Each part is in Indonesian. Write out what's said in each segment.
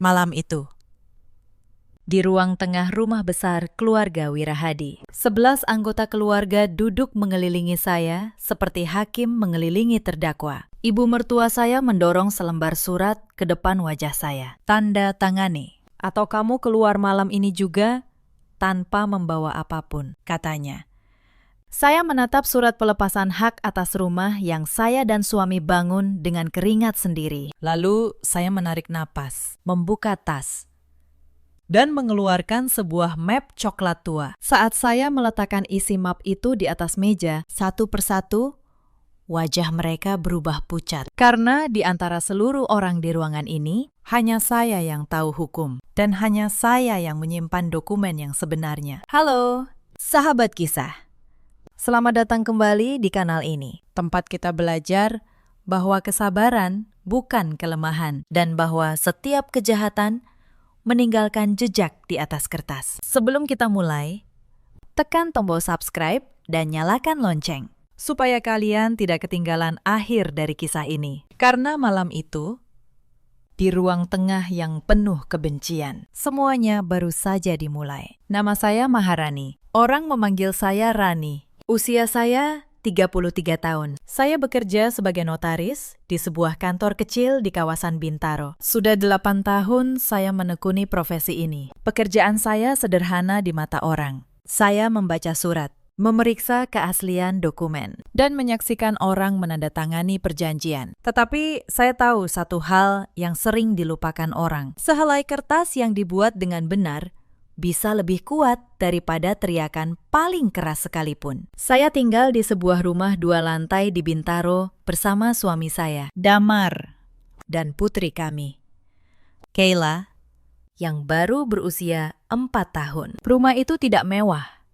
Malam itu, di ruang tengah rumah besar keluarga Wirahadi, 11 anggota keluarga duduk mengelilingi saya seperti hakim mengelilingi terdakwa. Ibu mertua saya mendorong selembar surat ke depan wajah saya. Tanda tangani. Atau kamu keluar malam ini juga tanpa membawa apapun, katanya. Saya menatap surat pelepasan hak atas rumah yang saya dan suami bangun dengan keringat sendiri. Lalu saya menarik napas, membuka tas, dan mengeluarkan sebuah map coklat tua. Saat saya meletakkan isi map itu di atas meja, satu persatu, wajah mereka berubah pucat. Karena di antara seluruh orang di ruangan ini, hanya saya yang tahu hukum. Dan hanya saya yang menyimpan dokumen yang sebenarnya. Halo, sahabat kisah. Selamat datang kembali di kanal ini, tempat kita belajar bahwa kesabaran bukan kelemahan dan bahwa setiap kejahatan meninggalkan jejak di atas kertas. Sebelum kita mulai, tekan tombol subscribe dan nyalakan lonceng supaya kalian tidak ketinggalan akhir dari kisah ini. Karena malam itu, di ruang tengah yang penuh kebencian, semuanya baru saja dimulai. Nama saya Maharani. Orang memanggil saya Rani. Usia saya 33 tahun. Saya bekerja sebagai notaris di sebuah kantor kecil di kawasan Bintaro. Sudah 8 tahun saya menekuni profesi ini. Pekerjaan saya sederhana di mata orang. Saya membaca surat, memeriksa keaslian dokumen, dan menyaksikan orang menandatangani perjanjian. Tetapi saya tahu satu hal yang sering dilupakan orang. Sehelai kertas yang dibuat dengan benar bisa lebih kuat daripada teriakan paling keras sekalipun. Saya tinggal di sebuah rumah 2 lantai di Bintaro bersama suami saya, Damar, dan putri kami, Kayla, yang baru berusia 4 tahun. Rumah itu tidak mewah,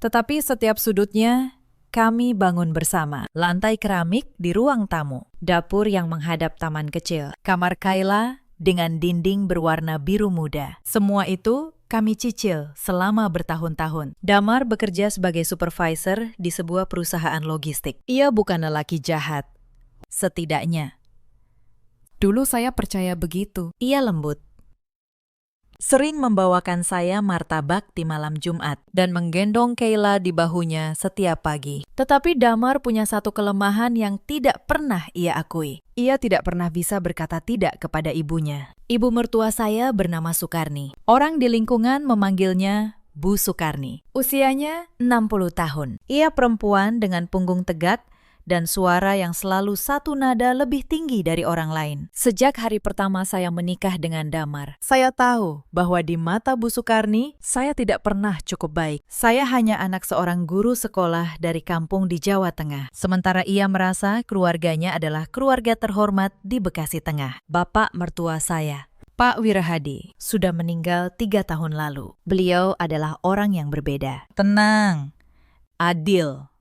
tetapi setiap sudutnya kami bangun bersama. Lantai keramik di ruang tamu, dapur yang menghadap taman kecil, kamar Kayla dengan dinding berwarna biru muda. Semua itu kami cicil selama bertahun-tahun. Damar bekerja sebagai supervisor di sebuah perusahaan logistik. Ia bukan lelaki jahat, setidaknya. Dulu saya percaya begitu. Ia lembut, sering membawakan saya martabak di malam Jumat dan menggendong Kayla di bahunya setiap pagi. Tetapi Damar punya satu kelemahan yang tidak pernah ia akui. Ia tidak pernah bisa berkata tidak kepada ibunya. Ibu mertua saya bernama Sukarni. Orang di lingkungan memanggilnya Bu Sukarni. Usianya 60 tahun. Ia perempuan dengan punggung tegak dan suara yang selalu satu nada lebih tinggi dari orang lain. Sejak hari pertama saya menikah dengan Damar, saya tahu bahwa di mata Bu Sukarni, saya tidak pernah cukup baik. Saya hanya anak seorang guru sekolah dari kampung di Jawa Tengah. Sementara ia merasa keluarganya adalah keluarga terhormat di Bekasi Tengah. Bapak mertua saya, Pak Wirahadi, sudah meninggal 3 tahun lalu. Beliau adalah orang yang berbeda. Tenang, adil,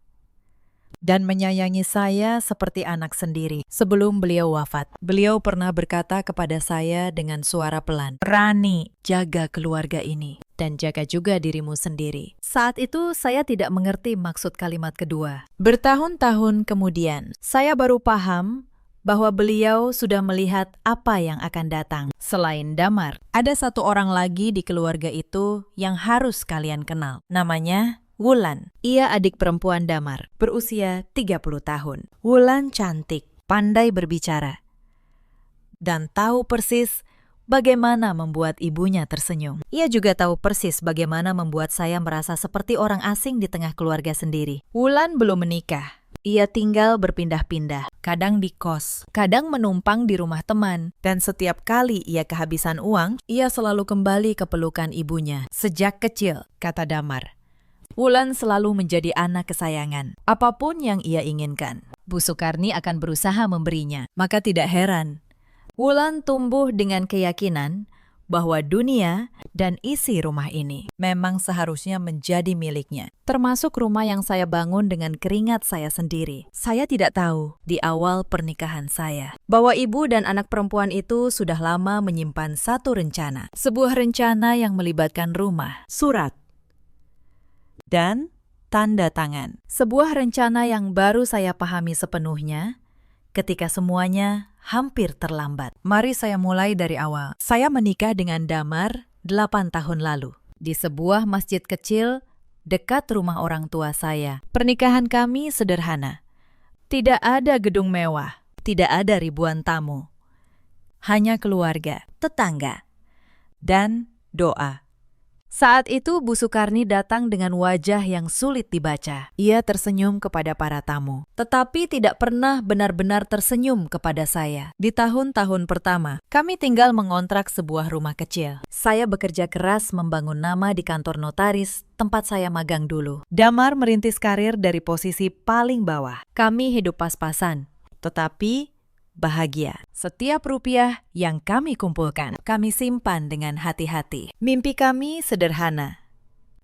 dan menyayangi saya seperti anak sendiri. Sebelum beliau wafat, beliau pernah berkata kepada saya dengan suara pelan, "Rani, jaga keluarga ini dan jaga juga dirimu sendiri." Saat itu saya tidak mengerti maksud kalimat kedua. Bertahun-tahun kemudian, saya baru paham bahwa beliau sudah melihat apa yang akan datang. Selain Damar, ada satu orang lagi di keluarga itu yang harus kalian kenal. Namanya Wulan. Ia adik perempuan Damar, berusia 30 tahun. Wulan cantik, pandai berbicara, dan tahu persis bagaimana membuat ibunya tersenyum. Ia juga tahu persis bagaimana membuat saya merasa seperti orang asing di tengah keluarga sendiri. Wulan belum menikah. Ia tinggal berpindah-pindah, kadang di kos, kadang menumpang di rumah teman, dan setiap kali ia kehabisan uang, ia selalu kembali ke pelukan ibunya. Sejak kecil, kata Damar, Wulan selalu menjadi anak kesayangan. Apapun yang ia inginkan, Bu Sukarni akan berusaha memberinya. Maka tidak heran, Wulan tumbuh dengan keyakinan bahwa dunia dan isi rumah ini memang seharusnya menjadi miliknya. Termasuk rumah yang saya bangun dengan keringat saya sendiri. Saya tidak tahu di awal pernikahan saya bahwa ibu dan anak perempuan itu sudah lama menyimpan satu rencana. Sebuah rencana yang melibatkan rumah, surat, dan tanda tangan. Sebuah rencana yang baru saya pahami sepenuhnya ketika semuanya hampir terlambat. Mari saya mulai dari awal. Saya menikah dengan Damar 8 tahun lalu di sebuah masjid kecil dekat rumah orang tua saya. Pernikahan kami sederhana. Tidak ada gedung mewah, tidak ada ribuan tamu. Hanya keluarga, tetangga, dan doa. Saat itu Bu Sukarni datang dengan wajah yang sulit dibaca. Ia tersenyum kepada para tamu, tetapi tidak pernah benar-benar tersenyum kepada saya. Di tahun-tahun pertama, kami tinggal mengontrak sebuah rumah kecil. Saya bekerja keras membangun nama di kantor notaris tempat saya magang dulu. Damar merintis karir dari posisi paling bawah. Kami hidup pas-pasan, tetapi bahagia. Setiap rupiah yang kami kumpulkan, kami simpan dengan hati-hati. Mimpi kami sederhana.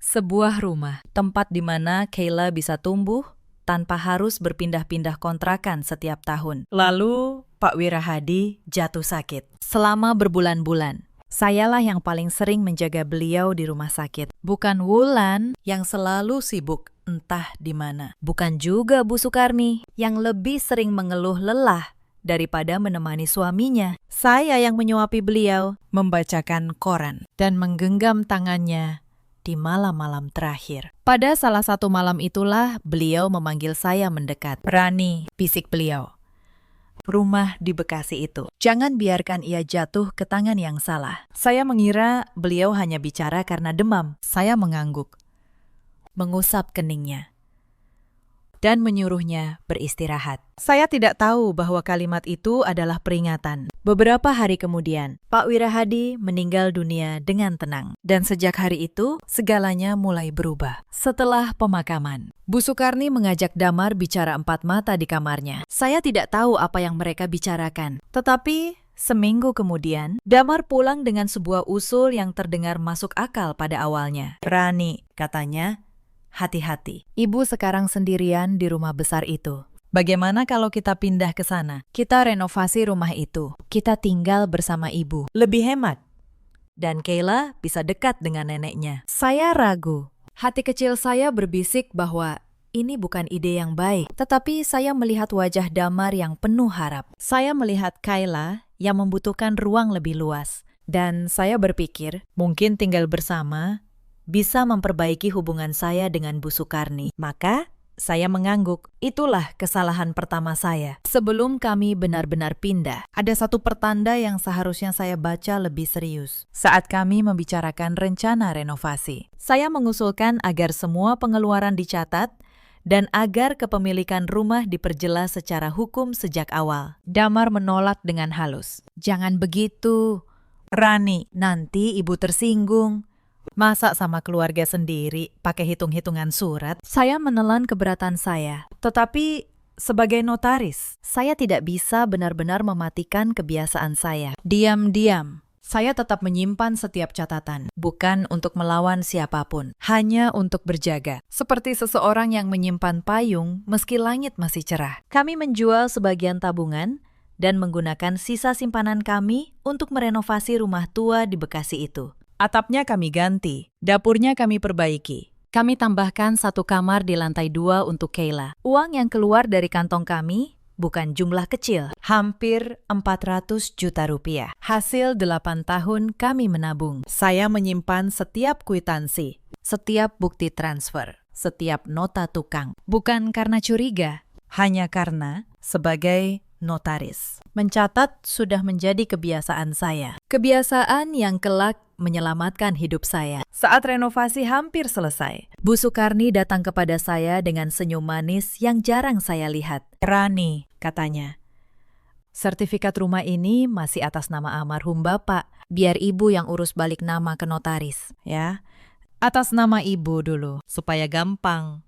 Sebuah rumah, tempat di mana Kayla bisa tumbuh tanpa harus berpindah-pindah kontrakan setiap tahun. Lalu, Pak Wirahadi jatuh sakit. Selama berbulan-bulan, sayalah yang paling sering menjaga beliau di rumah sakit. Bukan Wulan yang selalu sibuk entah di mana. Bukan juga Bu Sukarni yang lebih sering mengeluh lelah daripada menemani suaminya. Saya yang menyuapi beliau, membacakan koran, dan menggenggam tangannya di malam-malam terakhir. Pada salah satu malam itulah beliau memanggil saya mendekat. "Rani," bisik beliau. "Rumah di Bekasi itu. Jangan biarkan ia jatuh ke tangan yang salah." Saya mengira beliau hanya bicara karena demam. Saya mengangguk, mengusap keningnya, dan menyuruhnya beristirahat. Saya tidak tahu bahwa kalimat itu adalah peringatan. Beberapa hari kemudian, Pak Wirahadi meninggal dunia dengan tenang. Dan sejak hari itu, segalanya mulai berubah. Setelah pemakaman, Bu Sukarni mengajak Damar bicara empat mata di kamarnya. Saya tidak tahu apa yang mereka bicarakan. Tetapi seminggu kemudian, Damar pulang dengan sebuah usul yang terdengar masuk akal pada awalnya. "Rani," katanya, "hati-hati. Ibu sekarang sendirian di rumah besar itu. Bagaimana kalau kita pindah ke sana? Kita renovasi rumah itu. Kita tinggal bersama ibu. Lebih hemat. Dan Kayla bisa dekat dengan neneknya." Saya ragu. Hati kecil saya berbisik bahwa ini bukan ide yang baik. Tetapi saya melihat wajah Damar yang penuh harap. Saya melihat Kayla yang membutuhkan ruang lebih luas. Dan saya berpikir, mungkin tinggal bersama bisa memperbaiki hubungan saya dengan Bu Sukarni. Maka, saya mengangguk. Itulah kesalahan pertama saya. Sebelum kami benar-benar pindah, ada satu pertanda yang seharusnya saya baca lebih serius. Saat kami membicarakan rencana renovasi, saya mengusulkan agar semua pengeluaran dicatat dan agar kepemilikan rumah diperjelas secara hukum sejak awal. Damar menolak dengan halus. "Jangan begitu, Rani. Nanti ibu tersinggung. Masa sama keluarga sendiri pakai hitung-hitungan surat?" Saya menelan keberatan saya. Tetapi sebagai notaris, saya tidak bisa benar-benar mematikan kebiasaan saya. Diam-diam, saya tetap menyimpan setiap catatan. Bukan untuk melawan siapapun, hanya untuk berjaga. Seperti seseorang yang menyimpan payung meski langit masih cerah. Kami menjual sebagian tabungan dan menggunakan sisa simpanan kami untuk merenovasi rumah tua di Bekasi itu. Atapnya kami ganti, dapurnya kami perbaiki. Kami tambahkan satu kamar di lantai 2 untuk Kayla. Uang yang keluar dari kantong kami bukan jumlah kecil, hampir 400 juta rupiah. Hasil 8 tahun kami menabung. Saya menyimpan setiap kwitansi, setiap bukti transfer, setiap nota tukang. Bukan karena curiga, hanya karena sebagai notaris. Mencatat sudah menjadi kebiasaan saya. Kebiasaan yang kelak menyelamatkan hidup saya. Saat renovasi hampir selesai, Bu Sukarni datang kepada saya dengan senyum manis yang jarang saya lihat. "Rani," katanya, "sertifikat rumah ini masih atas nama almarhum Bapak. Biar ibu yang urus balik nama ke notaris, ya. Atas nama ibu dulu, supaya gampang.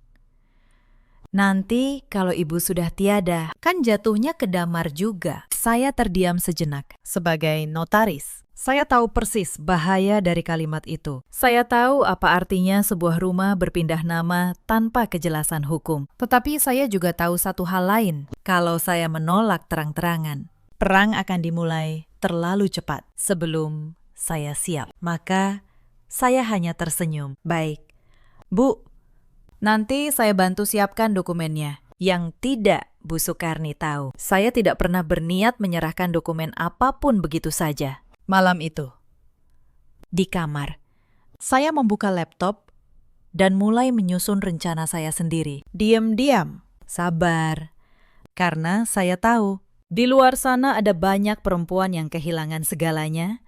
Nanti kalau ibu sudah tiada, kan jatuhnya ke Damar juga." Saya terdiam sejenak. Sebagai notaris, saya tahu persis bahaya dari kalimat itu. Saya tahu apa artinya sebuah rumah berpindah nama tanpa kejelasan hukum. Tetapi saya juga tahu satu hal lain. Kalau saya menolak terang-terangan, perang akan dimulai terlalu cepat sebelum saya siap. Maka saya hanya tersenyum. "Baik, Bu, nanti saya bantu siapkan dokumennya." Yang tidak Bu Sukarni tahu, saya tidak pernah berniat menyerahkan dokumen apapun begitu saja. Malam itu, Di kamar, saya membuka laptop dan mulai menyusun rencana saya sendiri. diam-diam. Sabar, karena saya tahu di luar sana ada banyak perempuan yang kehilangan segalanya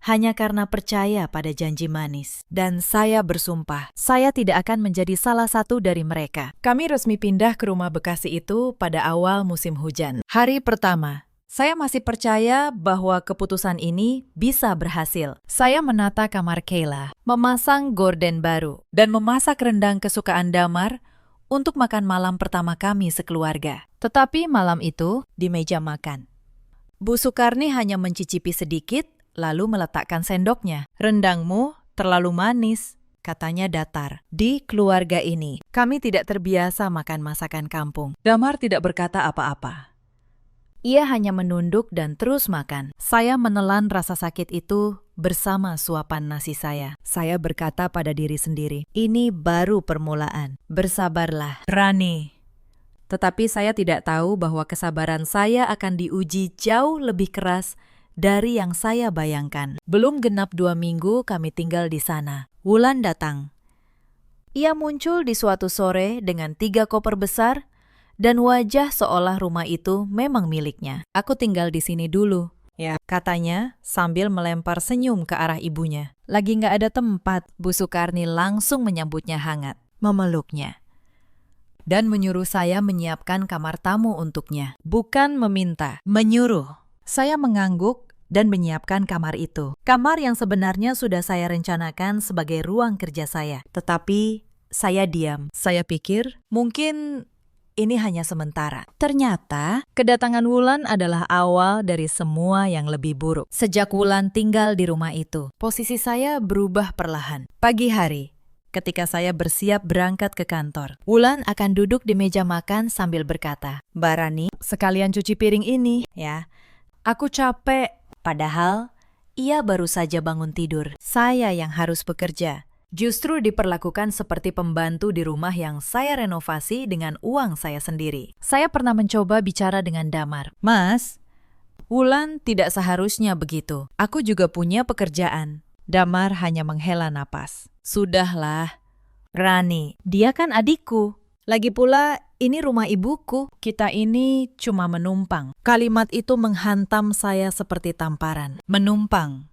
hanya karena percaya pada janji manis. Dan saya bersumpah, saya tidak akan menjadi salah satu dari mereka. Kami resmi pindah ke rumah Bekasi itu pada awal musim hujan. Hari pertama, saya masih percaya bahwa keputusan ini bisa berhasil. Saya menata kamar Kayla, memasang gorden baru, dan memasak rendang kesukaan Damar untuk makan malam pertama kami sekeluarga. Tetapi malam itu, di meja makan, Bu Sukarni hanya mencicipi sedikit, lalu meletakkan sendoknya. "Rendangmu terlalu manis," katanya datar. Di keluarga ini, kami tidak terbiasa makan masakan kampung. Damar tidak berkata apa-apa. Ia hanya menunduk dan terus makan. Saya menelan rasa sakit itu bersama suapan nasi saya. Saya berkata pada diri sendiri, ini baru permulaan. Bersabarlah, Rani. Tetapi saya tidak tahu bahwa kesabaran saya akan diuji jauh lebih keras dari yang saya bayangkan. Belum genap 2 minggu kami tinggal di sana. Wulan datang. Ia muncul di suatu sore dengan 3 koper besar dan wajah seolah rumah itu memang miliknya. "Aku tinggal di sini dulu," ya, katanya sambil melempar senyum ke arah ibunya. "Lagi nggak ada tempat." Bu Sukarni langsung menyambutnya hangat, memeluknya, dan menyuruh saya menyiapkan kamar tamu untuknya. Bukan meminta, menyuruh. Saya mengangguk dan menyiapkan kamar itu. Kamar yang sebenarnya sudah saya rencanakan sebagai ruang kerja saya. Tetapi saya diam. Saya pikir mungkin ini hanya sementara. Ternyata kedatangan Wulan adalah awal dari semua yang lebih buruk. Sejak Wulan tinggal di rumah itu, posisi saya berubah perlahan. Pagi hari, ketika saya bersiap berangkat ke kantor, Wulan akan duduk di meja makan sambil berkata, "Mbak Rani, sekalian cuci piring ini, ya. Aku capek." Padahal, ia baru saja bangun tidur. Saya yang harus bekerja. Justru diperlakukan seperti pembantu di rumah yang saya renovasi dengan uang saya sendiri. Saya pernah mencoba bicara dengan Damar. "Mas, Wulan tidak seharusnya begitu. Aku juga punya pekerjaan." Damar hanya menghela napas. "Sudahlah, Rani, dia kan adikku. Lagi pula, ini rumah ibuku. Kita ini cuma menumpang." Kalimat itu menghantam saya seperti tamparan. Menumpang.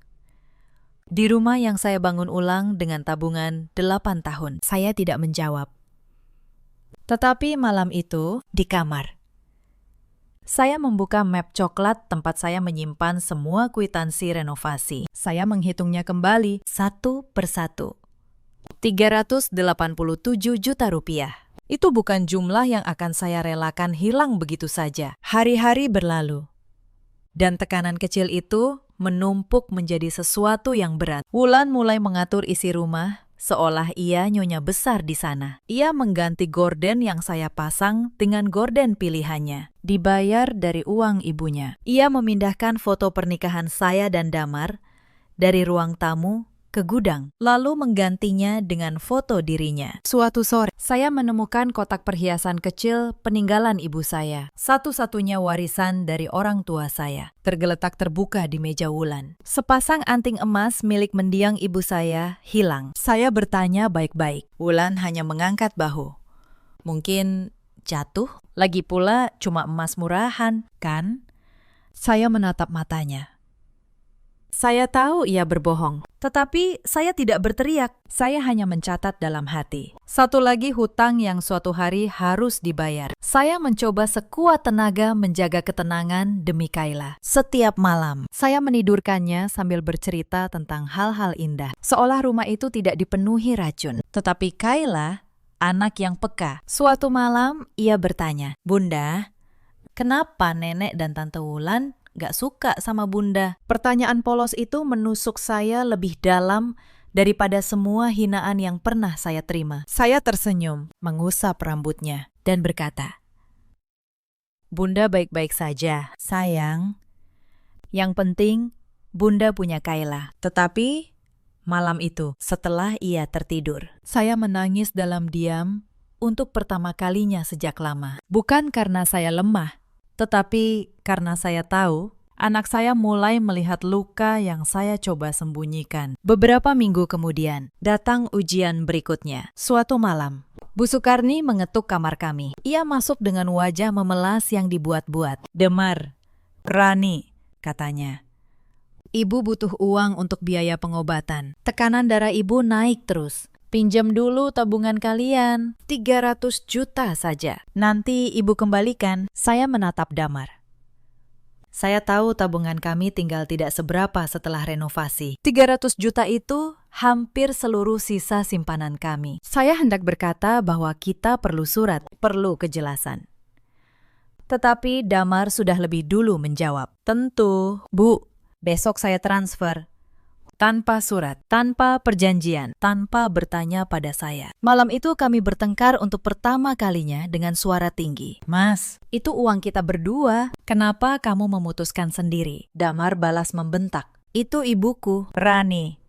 Di rumah yang saya bangun ulang dengan tabungan 8 tahun. Saya tidak menjawab. Tetapi malam itu, di kamar, saya membuka map coklat tempat saya menyimpan semua kwitansi renovasi. Saya menghitungnya kembali, satu persatu. 387 juta rupiah. Itu bukan jumlah yang akan saya relakan hilang begitu saja. Hari-hari berlalu, dan tekanan kecil itu menumpuk menjadi sesuatu yang berat. Wulan mulai mengatur isi rumah, seolah ia nyonya besar di sana. Ia mengganti gorden yang saya pasang dengan gorden pilihannya, dibayar dari uang ibunya. Ia memindahkan foto pernikahan saya dan Damar dari ruang tamu ke gudang, lalu menggantinya dengan foto dirinya. Suatu sore, saya menemukan kotak perhiasan kecil peninggalan ibu saya, satu-satunya warisan dari orang tua saya, tergeletak terbuka di meja Wulan. Sepasang anting emas milik mendiang ibu saya hilang. Saya bertanya baik-baik. Wulan hanya mengangkat bahu. "Mungkin jatuh? Lagi pula cuma emas murahan, kan?" Saya menatap matanya. Saya tahu ia berbohong, tetapi saya tidak berteriak. Saya hanya mencatat dalam hati. Satu lagi hutang yang suatu hari harus dibayar. Saya mencoba sekuat tenaga menjaga ketenangan demi Kayla. Setiap malam, saya menidurkannya sambil bercerita tentang hal-hal indah, seolah rumah itu tidak dipenuhi racun. Tetapi Kayla, anak yang peka. Suatu malam, ia bertanya, "Bunda, kenapa nenek dan tante Wulan gak suka sama Bunda?" Pertanyaan polos itu menusuk saya lebih dalam daripada semua hinaan yang pernah saya terima. Saya tersenyum, mengusap rambutnya, dan berkata, "Bunda baik-baik saja, sayang. Yang penting, Bunda punya Kayla." Tetapi malam itu, setelah ia tertidur, saya menangis dalam diam untuk pertama kalinya sejak lama. Bukan karena saya lemah, tetapi karena saya tahu anak saya mulai melihat luka yang saya coba sembunyikan. Beberapa minggu kemudian, datang ujian berikutnya. Suatu malam, Bu Sukarni mengetuk kamar kami. Ia masuk dengan wajah memelas yang dibuat-buat. "Damar, Rani," katanya. "Ibu butuh uang untuk biaya pengobatan. Tekanan darah ibu naik terus. Pinjam dulu tabungan kalian, 300 juta saja. Nanti ibu kembalikan." Saya menatap Damar. Saya tahu tabungan kami tinggal tidak seberapa setelah renovasi. 300 juta itu hampir seluruh sisa simpanan kami. Saya hendak berkata bahwa kita perlu surat, perlu kejelasan. Tetapi Damar sudah lebih dulu menjawab. "Tentu, Bu. Besok saya transfer." Tanpa surat, tanpa perjanjian, tanpa bertanya pada saya. Malam itu kami bertengkar untuk pertama kalinya dengan suara tinggi. "Mas, itu uang kita berdua. Kenapa kamu memutuskan sendiri?" Damar balas membentak. "Itu ibuku, Rani.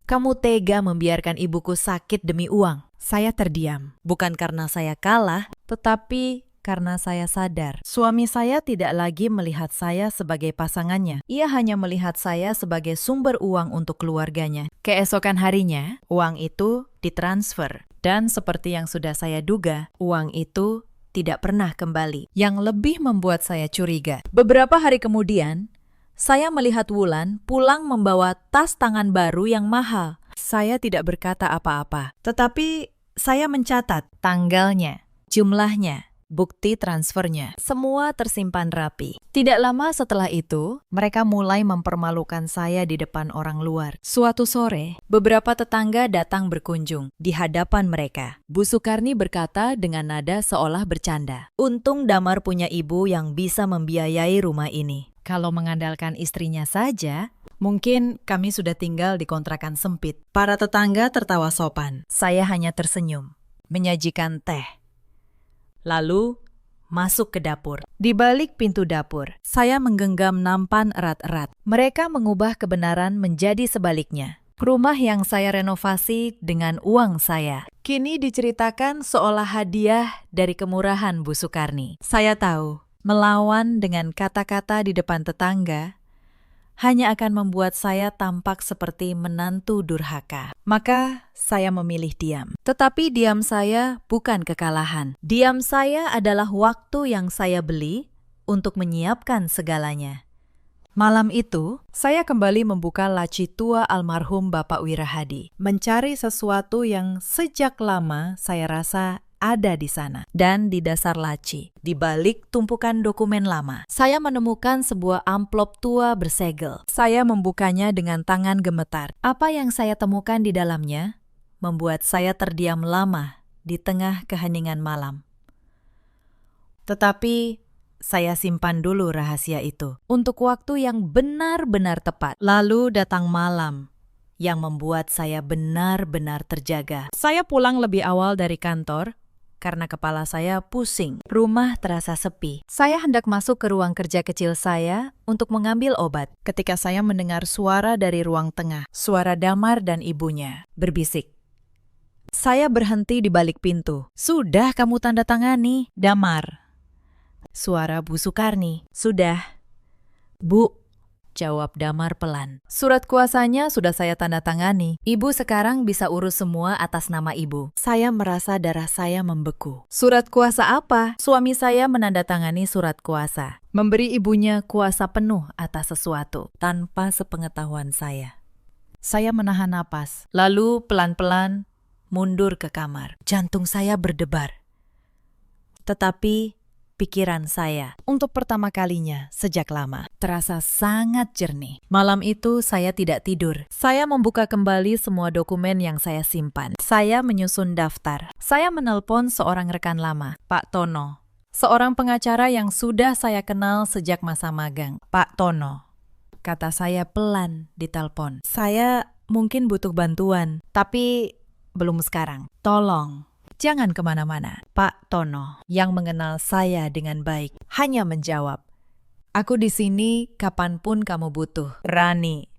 Kamu tega membiarkan ibuku sakit demi uang." Saya terdiam. Bukan karena saya kalah, tetapi karena saya sadar suami saya tidak lagi melihat saya sebagai pasangannya. Ia hanya melihat saya sebagai sumber uang untuk keluarganya. Keesokan harinya, uang itu ditransfer. Dan seperti yang sudah saya duga, uang itu tidak pernah kembali. Yang lebih membuat saya curiga, beberapa hari kemudian, saya melihat Wulan pulang membawa tas tangan baru yang mahal. Saya tidak berkata apa-apa, tetapi saya mencatat tanggalnya, jumlahnya, bukti transfernya. Semua tersimpan rapi. Tidak lama setelah itu, mereka mulai mempermalukan saya di depan orang luar. Suatu sore, beberapa tetangga datang berkunjung. Di hadapan mereka, Bu Sukarni berkata dengan nada seolah bercanda, "Untung Damar punya ibu yang bisa membiayai rumah ini. Kalau mengandalkan istrinya saja, mungkin kami sudah tinggal di kontrakan sempit." Para tetangga tertawa sopan. Saya hanya tersenyum, menyajikan teh. Lalu, masuk ke dapur. Di balik pintu dapur, saya menggenggam nampan erat-erat. Mereka mengubah kebenaran menjadi sebaliknya. Rumah yang saya renovasi dengan uang saya kini diceritakan seolah hadiah dari kemurahan Bu Sukarni. Saya tahu, melawan dengan kata-kata di depan tetangga hanya akan membuat saya tampak seperti menantu durhaka. Maka saya memilih diam. Tetapi diam saya bukan kekalahan. Diam saya adalah waktu yang saya beli untuk menyiapkan segalanya. Malam itu, saya kembali membuka laci tua almarhum Bapak Wirahadi, mencari sesuatu yang sejak lama saya rasa ada di sana. Dan di dasar laci, di balik tumpukan dokumen lama, saya menemukan sebuah amplop tua bersegel. Saya membukanya dengan tangan gemetar. Apa yang saya temukan di dalamnya membuat saya terdiam lama di tengah keheningan malam. Tetapi saya simpan dulu rahasia itu untuk waktu yang benar-benar tepat. Lalu datang malam yang membuat saya benar-benar terjaga. Saya pulang lebih awal dari kantor karena kepala saya pusing. Rumah terasa sepi. Saya hendak masuk ke ruang kerja kecil saya untuk mengambil obat ketika saya mendengar suara dari ruang tengah. Suara Damar dan ibunya berbisik. Saya berhenti di balik pintu. "Sudah kamu tanda tangani, Damar?" Suara Bu Sukarni. "Sudah, Bu," jawab Damar pelan. "Surat kuasanya sudah saya tanda tangani. Ibu sekarang bisa urus semua atas nama ibu." Saya merasa darah saya membeku. Surat kuasa apa? Suami saya menandatangani surat kuasa, memberi ibunya kuasa penuh atas sesuatu tanpa sepengetahuan saya. Saya menahan napas, lalu pelan-pelan mundur ke kamar. Jantung saya berdebar. Tetapi pikiran saya, untuk pertama kalinya sejak lama, terasa sangat jernih. Malam itu saya tidak tidur. Saya membuka kembali semua dokumen yang saya simpan. Saya menyusun daftar. Saya menelpon seorang rekan lama, Pak Tono. Seorang pengacara yang sudah saya kenal sejak masa magang. "Pak Tono," kata saya pelan di telepon. "Saya mungkin butuh bantuan, tapi belum sekarang. Tolong, jangan kemana-mana." Pak Tono, yang mengenal saya dengan baik, hanya menjawab, "Aku di sini kapanpun kamu butuh, Rani.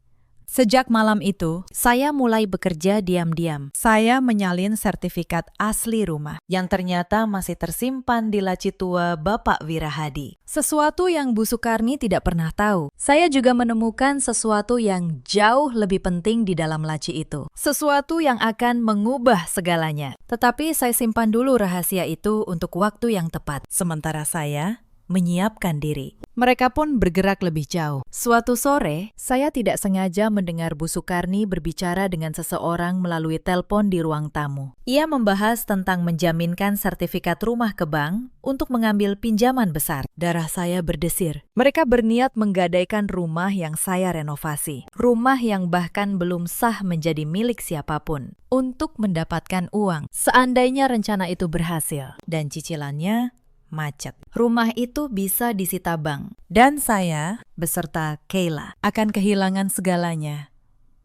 Sejak malam itu, saya mulai bekerja diam-diam. Saya menyalin sertifikat asli rumah yang ternyata masih tersimpan di laci tua Bapak Wirahadi. Sesuatu yang Bu Sukarni tidak pernah tahu. Saya juga menemukan sesuatu yang jauh lebih penting di dalam laci itu. Sesuatu yang akan mengubah segalanya. Tetapi saya simpan dulu rahasia itu untuk waktu yang tepat. Sementara saya menyiapkan diri. Mereka pun bergerak lebih jauh. Suatu sore, saya tidak sengaja mendengar Bu Sukarni berbicara dengan seseorang melalui telepon di ruang tamu. Ia membahas tentang menjaminkan sertifikat rumah ke bank untuk mengambil pinjaman besar. Darah saya berdesir. Mereka berniat menggadaikan rumah yang saya renovasi. Rumah yang bahkan belum sah menjadi milik siapapun. Untuk mendapatkan uang. Seandainya rencana itu berhasil dan cicilannya macet. Rumah itu bisa disita bank. Dan saya, beserta Kayla, akan kehilangan segalanya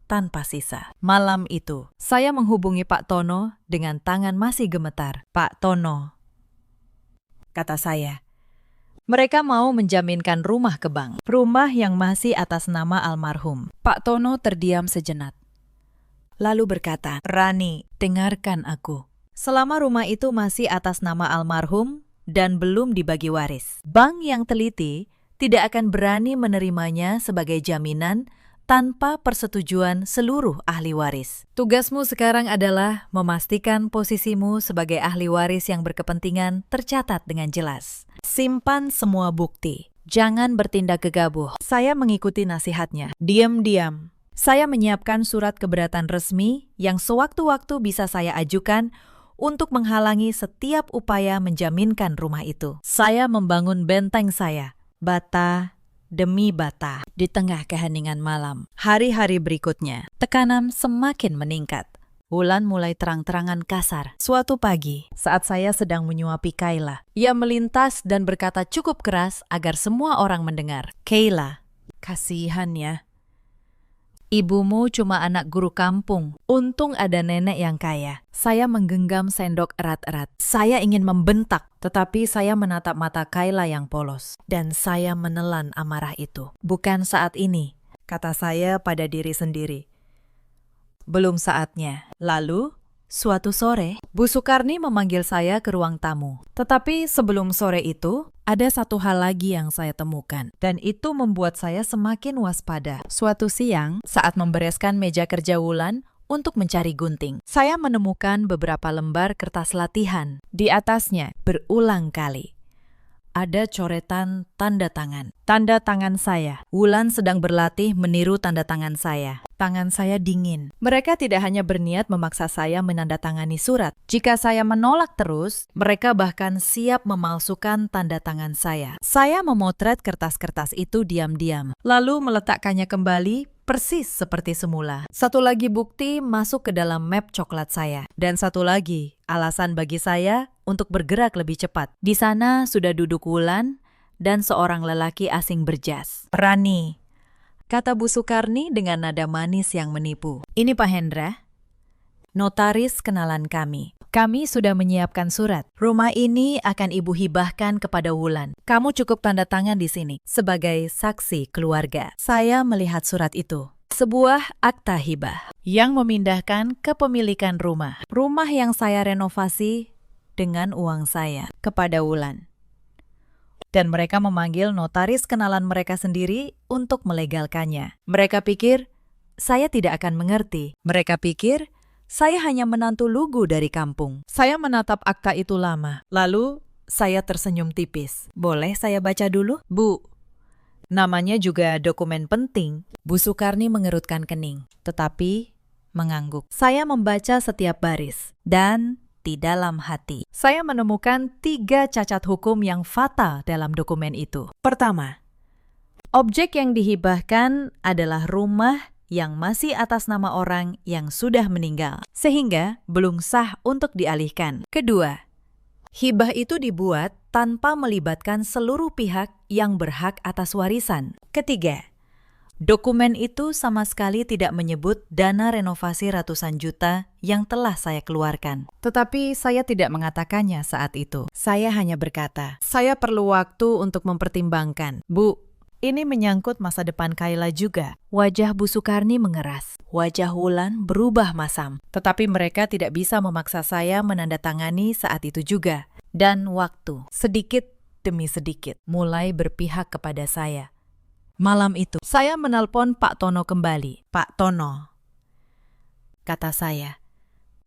tanpa sisa. Malam itu, saya menghubungi Pak Tono dengan tangan masih gemetar. Pak Tono, kata saya, mereka mau menjaminkan rumah ke bank. Rumah yang masih atas nama almarhum. Pak Tono terdiam sejenak. Lalu berkata, Rani, dengarkan aku. Selama rumah itu masih atas nama almarhum, dan belum dibagi waris. Bank yang teliti tidak akan berani menerimanya sebagai jaminan tanpa persetujuan seluruh ahli waris. Tugasmu sekarang adalah memastikan posisimu sebagai ahli waris yang berkepentingan tercatat dengan jelas. Simpan semua bukti. Jangan bertindak gegabah. Saya mengikuti nasihatnya. Diam-diam. Saya menyiapkan surat keberatan resmi yang sewaktu-waktu bisa saya ajukan untuk menghalangi setiap upaya menjaminkan rumah itu. Saya membangun benteng saya, bata demi bata, di tengah keheningan malam. Hari-hari berikutnya, tekanan semakin meningkat. Bulan mulai terang-terangan kasar. Suatu pagi, saat saya sedang menyuapi Kayla, ia melintas dan berkata cukup keras agar semua orang mendengar. Kayla, kasihan ya. Ibumu cuma anak guru kampung. Untung ada nenek yang kaya. Saya menggenggam sendok erat-erat. Saya ingin membentak, tetapi saya menatap mata Kayla yang polos. Dan saya menelan amarah itu. Bukan saat ini, kata saya pada diri sendiri. Belum saatnya. Lalu, suatu sore, Bu Sukarni memanggil saya ke ruang tamu. Tetapi sebelum sore itu, ada satu hal lagi yang saya temukan, dan itu membuat saya semakin waspada. Suatu siang, saat membereskan meja kerja Wulan untuk mencari gunting, saya menemukan beberapa lembar kertas latihan. Di atasnya, berulang kali, ada coretan tanda tangan. Tanda tangan saya. Wulan sedang berlatih meniru tanda tangan saya. Tangan saya dingin. Mereka tidak hanya berniat memaksa saya menandatangani surat. Jika saya menolak terus, mereka bahkan siap memalsukan tanda tangan saya. Saya memotret kertas-kertas itu diam-diam, lalu meletakkannya kembali persis seperti semula. Satu lagi bukti masuk ke dalam map coklat saya. Dan satu lagi alasan bagi saya untuk bergerak lebih cepat. Di sana sudah duduk Wulan dan seorang lelaki asing berjas. Rani, kata Bu Sukarni dengan nada manis yang menipu. Ini Pak Hendra, notaris kenalan kami. Kami sudah menyiapkan surat. Rumah ini akan Ibu hibahkan kepada Wulan. Kamu cukup tanda tangan di sini sebagai saksi keluarga. Saya melihat surat itu. Sebuah akta hibah yang memindahkan kepemilikan rumah. Rumah yang saya renovasi dengan uang saya kepada Wulan. Dan mereka memanggil notaris kenalan mereka sendiri untuk melegalkannya. Mereka pikir saya tidak akan mengerti. Mereka pikir saya hanya menantu lugu dari kampung. Saya menatap akta itu lama. Lalu saya tersenyum tipis. Boleh saya baca dulu? Bu, namanya juga dokumen penting. Bu Sukarni mengerutkan kening, tetapi mengangguk. Saya membaca setiap baris dan di dalam hati, saya menemukan 3 cacat hukum yang fatal dalam dokumen itu. Pertama, objek yang dihibahkan adalah rumah yang masih atas nama orang yang sudah meninggal, sehingga belum sah untuk dialihkan. Kedua, hibah itu dibuat tanpa melibatkan seluruh pihak yang berhak atas warisan. Ketiga, dokumen itu sama sekali tidak menyebut dana renovasi ratusan juta yang telah saya keluarkan. Tetapi saya tidak mengatakannya saat itu. Saya hanya berkata, saya perlu waktu untuk mempertimbangkan. Bu, Ini menyangkut masa depan Kayla juga. Wajah Bu Sukarni mengeras. Wajah Wulan berubah masam. Tetapi mereka tidak bisa memaksa saya menandatangani saat itu juga. Dan waktu, sedikit demi sedikit, mulai berpihak kepada saya. Malam itu, saya menelpon Pak Tono kembali. Pak Tono, kata saya,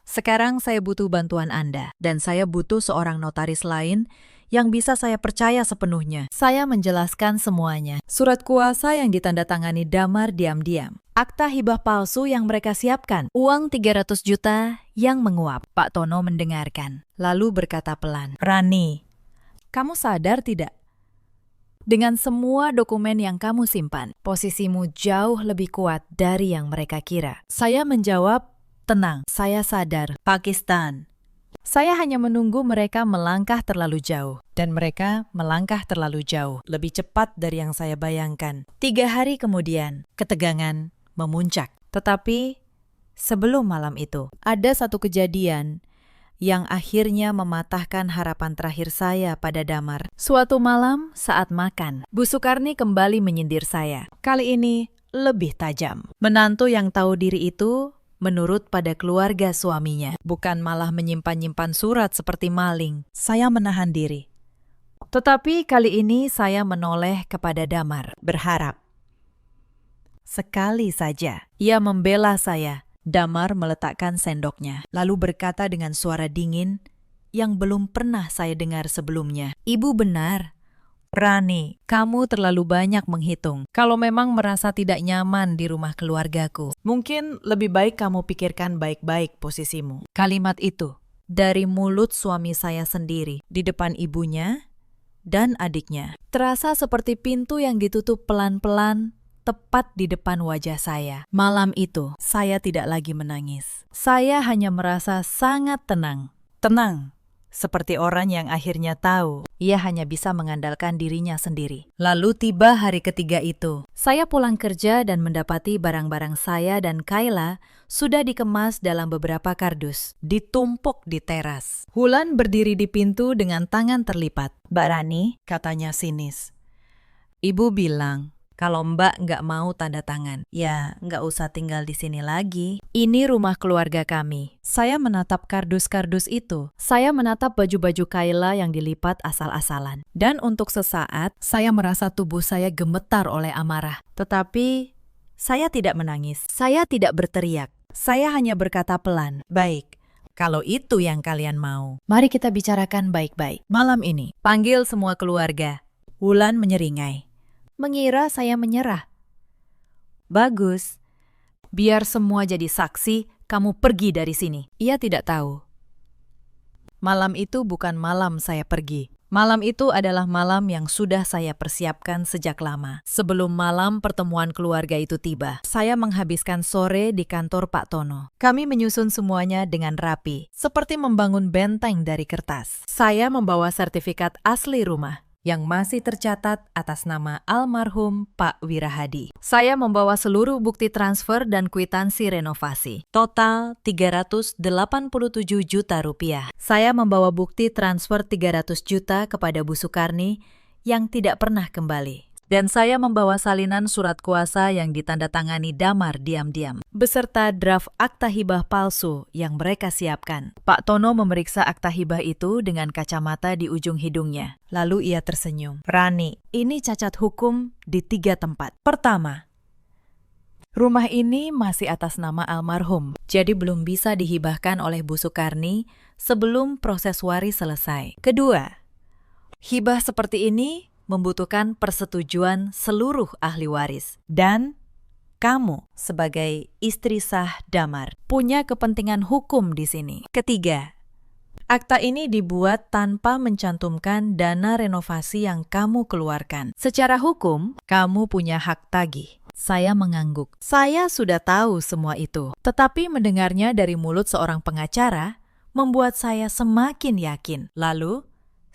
sekarang saya butuh bantuan Anda, dan saya butuh seorang notaris lain yang bisa saya percaya sepenuhnya. Saya menjelaskan semuanya. Surat kuasa yang ditandatangani Damar diam-diam. Akta hibah palsu yang mereka siapkan. Uang 300 juta yang menguap. Pak Tono mendengarkan, lalu berkata pelan, Rani, kamu sadar tidak? Dengan semua dokumen yang kamu simpan, posisimu jauh lebih kuat dari yang mereka kira. Saya menjawab, tenang, saya sadar. Pakistan. Saya hanya menunggu mereka melangkah terlalu jauh. Dan mereka melangkah terlalu jauh. Lebih cepat dari yang saya bayangkan. 3 hari kemudian, ketegangan memuncak. Tetapi sebelum malam itu, ada satu kejadian yang akhirnya mematahkan harapan terakhir saya pada Damar. Suatu malam saat makan, Bu Sukarni kembali menyindir saya. Kali ini lebih tajam. Menantu yang tahu diri itu menurut pada keluarga suaminya, bukan malah menyimpan-nyimpan surat seperti maling. Saya menahan diri. Tetapi kali ini saya menoleh kepada Damar, berharap. Sekali saja ia membela saya. Damar meletakkan sendoknya, lalu berkata dengan suara dingin yang belum pernah saya dengar sebelumnya. Ibu benar. Rani, kamu terlalu banyak menghitung. Kalau memang merasa tidak nyaman di rumah keluargaku, mungkin lebih baik kamu pikirkan baik-baik posisimu. Kalimat itu dari mulut suami saya sendiri, di depan ibunya dan adiknya. Terasa seperti pintu yang ditutup pelan-pelan, tepat di depan wajah saya. Malam itu, saya tidak lagi menangis. Saya hanya merasa sangat tenang. Tenang, seperti orang yang akhirnya tahu ia hanya bisa mengandalkan dirinya sendiri. Lalu tiba hari ketiga itu. Saya pulang kerja dan mendapati barang-barang saya dan Kayla sudah dikemas dalam beberapa kardus, ditumpuk di teras. Wulan berdiri di pintu dengan tangan terlipat. Mbak Rani, katanya sinis. Ibu bilang, kalau Mbak nggak mau tanda tangan, ya nggak usah tinggal di sini lagi. Ini rumah keluarga kami. Saya menatap kardus-kardus itu. Saya menatap baju-baju Kayla yang dilipat asal-asalan. Dan untuk sesaat, saya merasa tubuh saya gemetar oleh amarah. Tetapi, saya tidak menangis. Saya tidak berteriak. Saya hanya berkata pelan, baik. Kalau itu yang kalian mau, mari kita bicarakan baik-baik. Malam ini, panggil semua keluarga. Wulan menyeringai. Mengira saya menyerah. Bagus. Biar semua jadi saksi, kamu pergi dari sini. Ia tidak tahu. Malam itu bukan malam saya pergi. Malam itu adalah malam yang sudah saya persiapkan sejak lama. Sebelum malam pertemuan keluarga itu tiba, saya menghabiskan sore di kantor Pak Tono. Kami menyusun semuanya dengan rapi, seperti membangun benteng dari kertas. Saya membawa sertifikat asli rumah yang masih tercatat atas nama almarhum Pak Wirahadi. Saya membawa seluruh bukti transfer dan kwitansi renovasi. Total 387 juta rupiah. Saya membawa bukti transfer 300 juta kepada Bu Sukarni yang tidak pernah kembali. Dan saya membawa salinan surat kuasa yang ditandatangani Damar diam-diam, beserta draft akta hibah palsu yang mereka siapkan. Pak Tono memeriksa akta hibah itu dengan kacamata di ujung hidungnya. Lalu ia tersenyum. Rani, ini cacat hukum di 3 tempat. Pertama, rumah ini masih atas nama almarhum, jadi belum bisa dihibahkan oleh Bu Sukarni sebelum proses waris selesai. Kedua, hibah seperti ini membutuhkan persetujuan seluruh ahli waris. Dan kamu sebagai istri sah Damar punya kepentingan hukum di sini. Ketiga, akta ini dibuat tanpa mencantumkan dana renovasi yang kamu keluarkan. Secara hukum, kamu punya hak tagih. Saya mengangguk. Saya sudah tahu semua itu. Tetapi mendengarnya dari mulut seorang pengacara membuat saya semakin yakin. Lalu,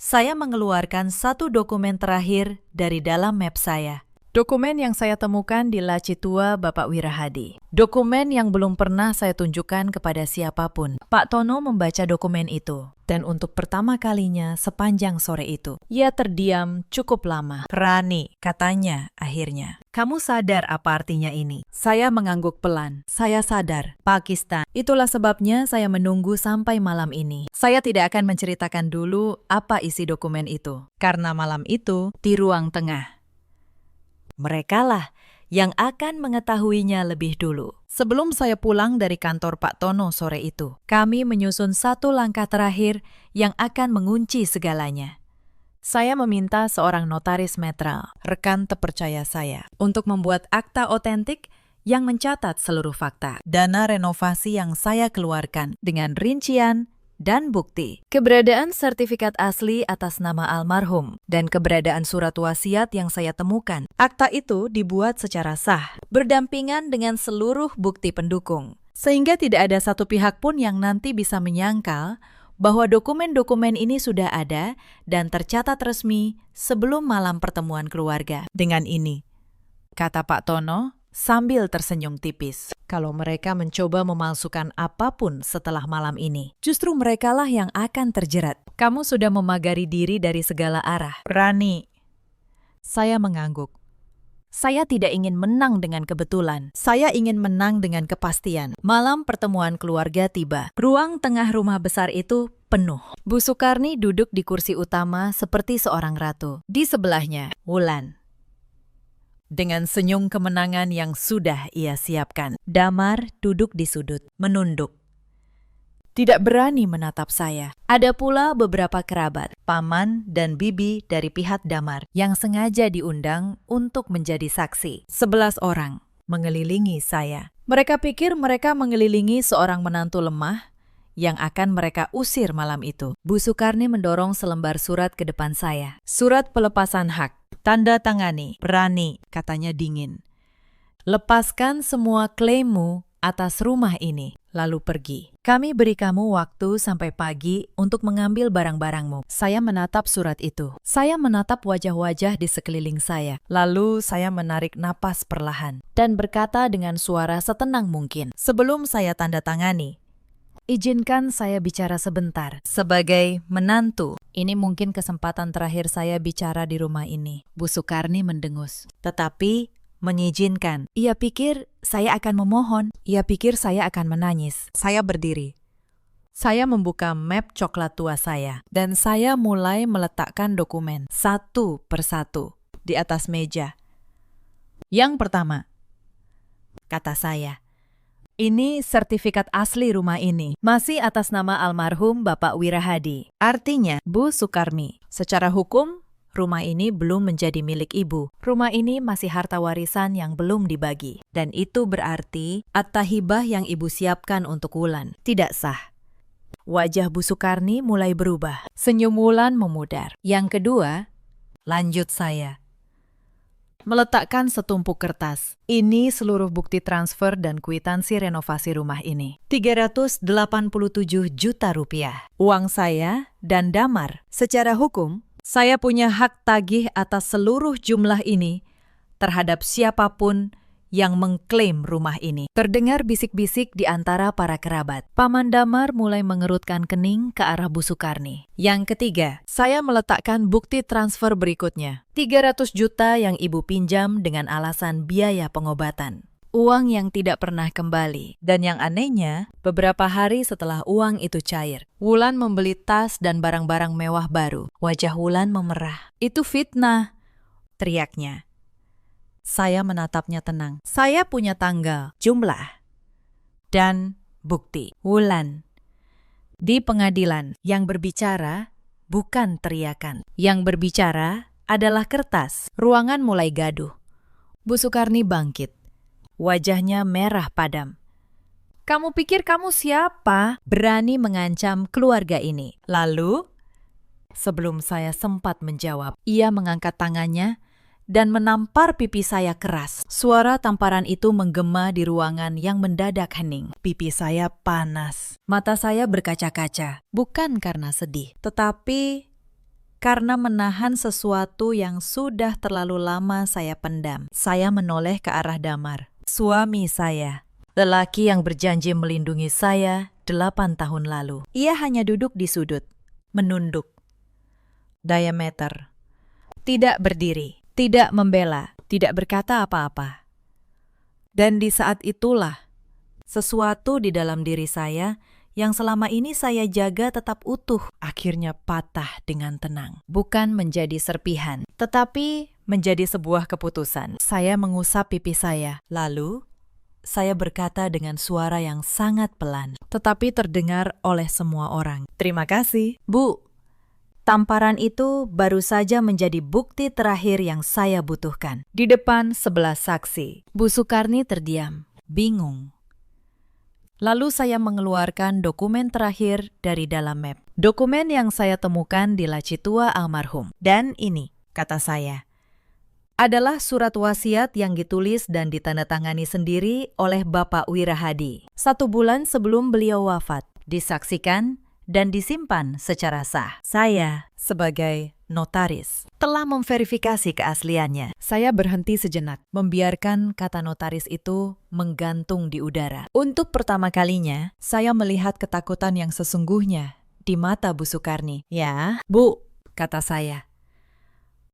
saya mengeluarkan satu dokumen terakhir dari dalam map saya. Dokumen yang saya temukan di laci tua Bapak Wirahadi. Dokumen yang belum pernah saya tunjukkan kepada siapapun. Pak Tono membaca dokumen itu. Dan untuk pertama kalinya sepanjang sore itu, ia terdiam cukup lama. "Rani," katanya akhirnya. "Kamu sadar apa artinya ini?" Saya mengangguk pelan. Saya sadar. Pakistan. Itulah sebabnya saya menunggu sampai malam ini. Saya tidak akan menceritakan dulu apa isi dokumen itu. Karena malam itu di ruang tengah. Merekalah yang akan mengetahuinya lebih dulu. Sebelum saya pulang dari kantor Pak Tono sore itu, kami menyusun satu langkah terakhir yang akan mengunci segalanya. Saya meminta seorang notaris netral, rekan terpercaya saya, untuk membuat akta otentik yang mencatat seluruh fakta. Dana renovasi yang saya keluarkan dengan rincian dan bukti, keberadaan sertifikat asli atas nama almarhum, dan keberadaan surat wasiat yang saya temukan. Akta itu dibuat secara sah, berdampingan dengan seluruh bukti pendukung, sehingga tidak ada satu pihak pun yang nanti bisa menyangkal bahwa dokumen-dokumen ini sudah ada dan tercatat resmi sebelum malam pertemuan keluarga. Dengan ini, kata Pak Tono, sambil tersenyum tipis, kalau mereka mencoba memalsukan apapun setelah malam ini, justru merekalah yang akan terjerat. Kamu sudah memagari diri dari segala arah. Rani. Saya mengangguk. Saya tidak ingin menang dengan kebetulan. Saya ingin menang dengan kepastian. Malam pertemuan keluarga tiba. Ruang tengah rumah besar itu penuh. Bu Sukarni duduk di kursi utama seperti seorang ratu. Di sebelahnya, Wulan. Dengan senyum kemenangan yang sudah ia siapkan. Damar duduk di sudut, menunduk. Tidak berani menatap saya. Ada pula beberapa kerabat, paman dan bibi dari pihak Damar yang sengaja diundang untuk menjadi saksi. 11 orang mengelilingi saya. Mereka pikir mereka mengelilingi seorang menantu lemah yang akan mereka usir malam itu. Bu Sukarni mendorong selembar surat ke depan saya. Surat pelepasan hak. Tanda tangani, Rani, katanya dingin. Lepaskan semua klaimmu atas rumah ini, lalu pergi. Kami beri kamu waktu sampai pagi untuk mengambil barang-barangmu. Saya menatap surat itu. Saya menatap wajah-wajah di sekeliling saya. Lalu saya menarik napas perlahan dan berkata dengan suara setenang mungkin. Sebelum saya tanda tangani, izinkan saya bicara sebentar. Sebagai menantu, ini mungkin kesempatan terakhir saya bicara di rumah ini. Bu Sukarni mendengus. Tetapi mengizinkan. Ia pikir saya akan memohon. Ia pikir saya akan menangis. Saya berdiri. Saya membuka map coklat tua saya. Dan saya mulai meletakkan dokumen satu persatu di atas meja. Yang pertama, kata saya, ini sertifikat asli rumah ini, masih atas nama almarhum Bapak Wirahadi. Artinya, Bu Sukarni, secara hukum, rumah ini belum menjadi milik ibu. Rumah ini masih harta warisan yang belum dibagi. Dan itu berarti akta hibah yang ibu siapkan untuk Wulan tidak sah. Wajah Bu Sukarni mulai berubah. Senyum Wulan memudar. Yang kedua, lanjut saya. Meletakkan setumpuk kertas. Ini seluruh bukti transfer dan kwitansi renovasi rumah ini. 387 juta rupiah. Uang saya dan Damar. Secara hukum, saya punya hak tagih atas seluruh jumlah ini terhadap siapapun yang mengklaim rumah ini. Terdengar bisik-bisik di antara para kerabat. Paman Damar mulai mengerutkan kening ke arah Bu Sukarni. Yang ketiga, saya meletakkan bukti transfer berikutnya. 300 juta yang ibu pinjam dengan alasan biaya pengobatan. Uang yang tidak pernah kembali. Dan yang anehnya, beberapa hari setelah uang itu cair, Wulan membeli tas dan barang-barang mewah baru. Wajah Wulan memerah. Itu fitnah, teriaknya. Saya menatapnya tenang. Saya punya tanggal, jumlah, dan bukti. Wulan. Di pengadilan, yang berbicara bukan teriakan. Yang berbicara adalah kertas. Ruangan mulai gaduh. Bu Sukarni bangkit. Wajahnya merah padam. Kamu pikir kamu siapa? Berani mengancam keluarga ini. Lalu, sebelum saya sempat menjawab, ia mengangkat tangannya dan menampar pipi saya keras. Suara tamparan itu menggema di ruangan yang mendadak hening. Pipi saya panas. Mata saya berkaca-kaca. Bukan karena sedih, tetapi karena menahan sesuatu yang sudah terlalu lama saya pendam. Saya menoleh ke arah Damar, suami saya, lelaki yang berjanji melindungi saya 8 tahun lalu. Ia hanya duduk di sudut, menunduk. Diameter. Tidak berdiri, tidak membela, tidak berkata apa-apa. Dan di saat itulah, sesuatu di dalam diri saya yang selama ini saya jaga tetap utuh, akhirnya patah dengan tenang. Bukan menjadi serpihan, tetapi menjadi sebuah keputusan. Saya mengusap pipi saya, lalu saya berkata dengan suara yang sangat pelan, tetapi terdengar oleh semua orang. Terima kasih, Bu. Tamparan itu baru saja menjadi bukti terakhir yang saya butuhkan. Di depan 11 saksi, Bu Sukarni terdiam, bingung. Lalu saya mengeluarkan dokumen terakhir dari dalam map. Dokumen yang saya temukan di laci tua almarhum. Dan ini, kata saya, adalah surat wasiat yang ditulis dan ditandatangani sendiri oleh Bapak Wirahadi 1 bulan sebelum beliau wafat, disaksikan dan disimpan secara sah. Saya, sebagai notaris, telah memverifikasi keasliannya. Saya berhenti sejenak, membiarkan kata notaris itu menggantung di udara. Untuk pertama kalinya, saya melihat ketakutan yang sesungguhnya di mata Bu Sukarni. Ya, Bu, kata saya.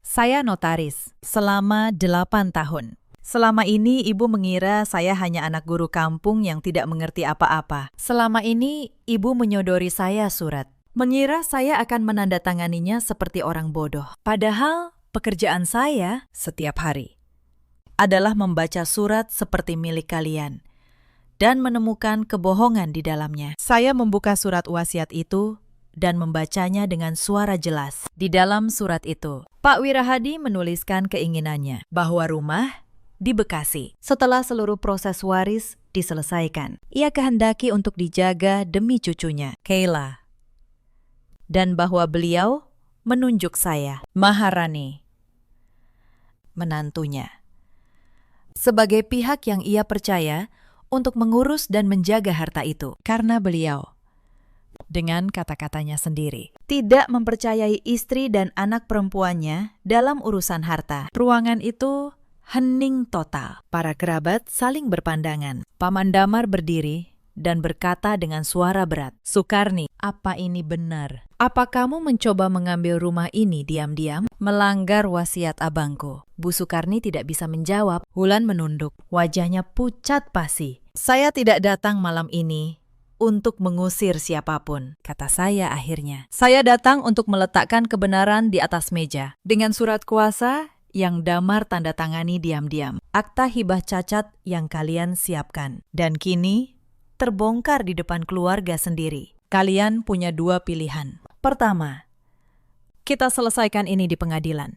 Saya notaris selama 8 tahun. Selama ini ibu mengira saya hanya anak guru kampung yang tidak mengerti apa-apa. Selama ini ibu menyodori saya surat. Mengira saya akan menandatanganinya seperti orang bodoh. Padahal pekerjaan saya setiap hari adalah membaca surat seperti milik kalian dan menemukan kebohongan di dalamnya. Saya membuka surat wasiat itu dan membacanya dengan suara jelas. Di dalam surat itu, Pak Wirahadi menuliskan keinginannya bahwa rumah di Bekasi, setelah seluruh proses waris diselesaikan, ia kehendaki untuk dijaga demi cucunya, Kayla. Dan bahwa beliau menunjuk saya, Maharani, menantunya, sebagai pihak yang ia percaya untuk mengurus dan menjaga harta itu. Karena beliau, dengan kata-katanya sendiri, tidak mempercayai istri dan anak perempuannya dalam urusan harta. Ruangan itu hening total. Para kerabat saling berpandangan. Paman Damar berdiri dan berkata dengan suara berat, Sukarni, apa ini benar? Apa kamu mencoba mengambil rumah ini diam-diam? Melanggar wasiat abangku. Bu Sukarni tidak bisa menjawab. Wulan menunduk. Wajahnya pucat pasi. Saya tidak datang malam ini untuk mengusir siapapun, kata saya akhirnya. Saya datang untuk meletakkan kebenaran di atas meja. Dengan surat kuasa yang Damar tanda tangani diam-diam. Akta hibah cacat yang kalian siapkan. Dan kini terbongkar di depan keluarga sendiri. Kalian punya 2 pilihan. Pertama, kita selesaikan ini di pengadilan,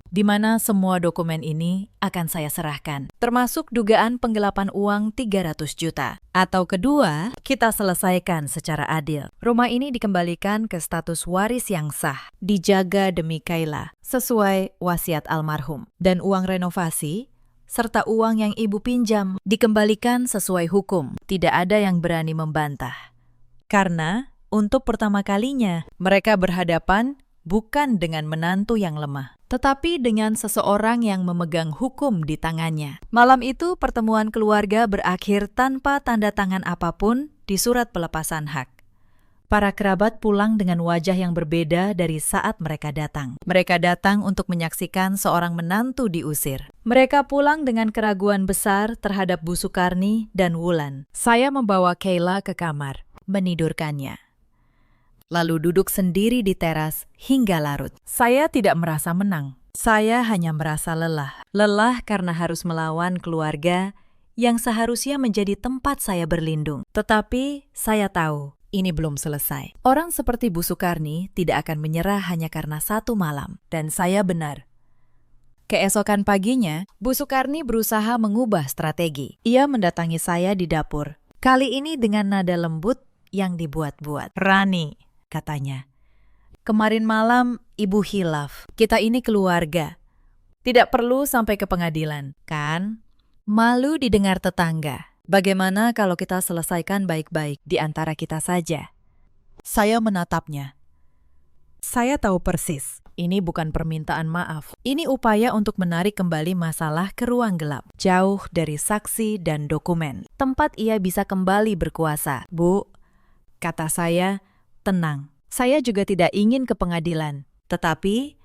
di mana semua dokumen ini akan saya serahkan, termasuk dugaan penggelapan uang 300 juta. Atau kedua, kita selesaikan secara adil. Rumah ini dikembalikan ke status waris yang sah, dijaga demi Kayla, sesuai wasiat almarhum. Dan uang renovasi, serta uang yang ibu pinjam, dikembalikan sesuai hukum. Tidak ada yang berani membantah. Karena, untuk pertama kalinya, mereka berhadapan bukan dengan menantu yang lemah, tetapi dengan seseorang yang memegang hukum di tangannya. Malam itu pertemuan keluarga berakhir tanpa tanda tangan apapun di surat pelepasan hak. Para kerabat pulang dengan wajah yang berbeda dari saat mereka datang. Mereka datang untuk menyaksikan seorang menantu diusir. Mereka pulang dengan keraguan besar terhadap Bu Sukarni dan Wulan. Saya membawa Kayla ke kamar, menidurkannya, lalu duduk sendiri di teras hingga larut. Saya tidak merasa menang. Saya hanya merasa lelah. Lelah karena harus melawan keluarga yang seharusnya menjadi tempat saya berlindung. Tetapi saya tahu ini belum selesai. Orang seperti Bu Sukarni tidak akan menyerah hanya karena 1 malam. Dan saya benar. Keesokan paginya, Bu Sukarni berusaha mengubah strategi. Ia mendatangi saya di dapur. Kali ini dengan nada lembut yang dibuat-buat. Rani, katanya, kemarin malam ibu hilaf. Kita ini keluarga. Tidak perlu sampai ke pengadilan, kan? Malu didengar tetangga. Bagaimana kalau kita selesaikan baik-baik di antara kita saja? Saya menatapnya. Saya tahu persis. Ini bukan permintaan maaf. Ini upaya untuk menarik kembali masalah ke ruang gelap, jauh dari saksi dan dokumen. Tempat ia bisa kembali berkuasa. Bu, kata saya, tenang. Saya juga tidak ingin ke pengadilan. Tetapi,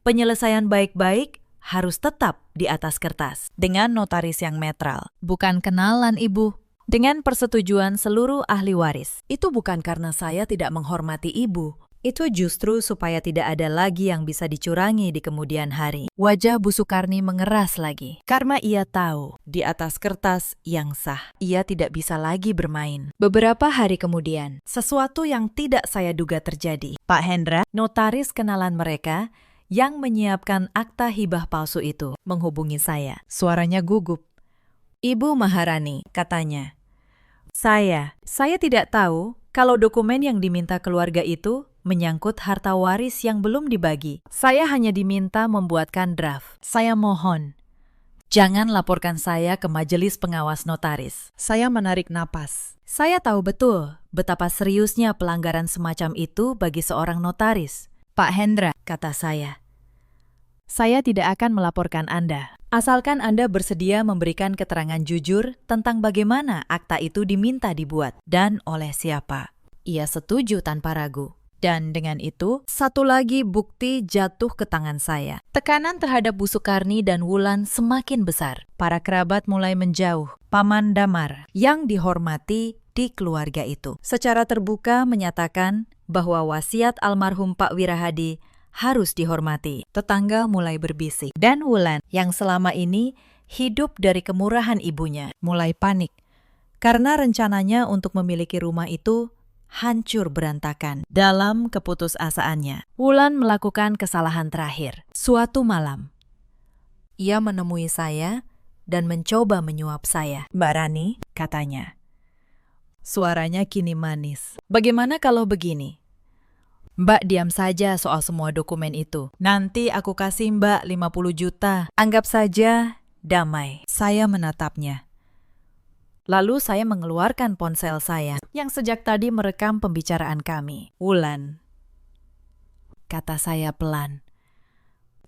penyelesaian baik-baik harus tetap di atas kertas. Dengan notaris yang netral. Bukan kenalan, Ibu. Dengan persetujuan seluruh ahli waris. Itu bukan karena saya tidak menghormati Ibu. Itu justru supaya tidak ada lagi yang bisa dicurangi di kemudian hari. Wajah Bu Sukarni mengeras lagi. Karena ia tahu, di atas kertas yang sah, ia tidak bisa lagi bermain. Beberapa hari kemudian, sesuatu yang tidak saya duga terjadi. Pak Hendra, notaris kenalan mereka, yang menyiapkan akta hibah palsu itu, menghubungi saya. Suaranya gugup. Ibu Maharani, katanya. Saya tidak tahu kalau dokumen yang diminta keluarga itu menyangkut harta waris yang belum dibagi. Saya hanya diminta membuatkan draft. Saya mohon, jangan laporkan saya ke majelis pengawas notaris. Saya menarik napas. Saya tahu betul betapa seriusnya pelanggaran semacam itu bagi seorang notaris. Pak Hendra, kata saya tidak akan melaporkan Anda. Asalkan Anda bersedia memberikan keterangan jujur tentang bagaimana akta itu diminta dibuat dan oleh siapa. Ia setuju tanpa ragu. Dan dengan itu, satu lagi bukti jatuh ke tangan saya. Tekanan terhadap Bu Sukarni dan Wulan semakin besar. Para kerabat mulai menjauh. Paman Damar, yang dihormati di keluarga itu, secara terbuka menyatakan bahwa wasiat almarhum Pak Wirahadi harus dihormati. Tetangga mulai berbisik. Dan Wulan, yang selama ini hidup dari kemurahan ibunya, mulai panik. Karena rencananya untuk memiliki rumah itu hancur berantakan. Dalam keputusasaannya, Wulan melakukan kesalahan terakhir. Suatu malam, ia menemui saya dan mencoba menyuap saya. Mbak Rani, katanya. Suaranya kini manis. Bagaimana kalau begini? Mbak diam saja soal semua dokumen itu. Nanti aku kasih Mbak 50 juta. Anggap saja damai. Saya menatapnya. Lalu saya mengeluarkan ponsel saya yang sejak tadi merekam pembicaraan kami. Wulan, kata saya pelan.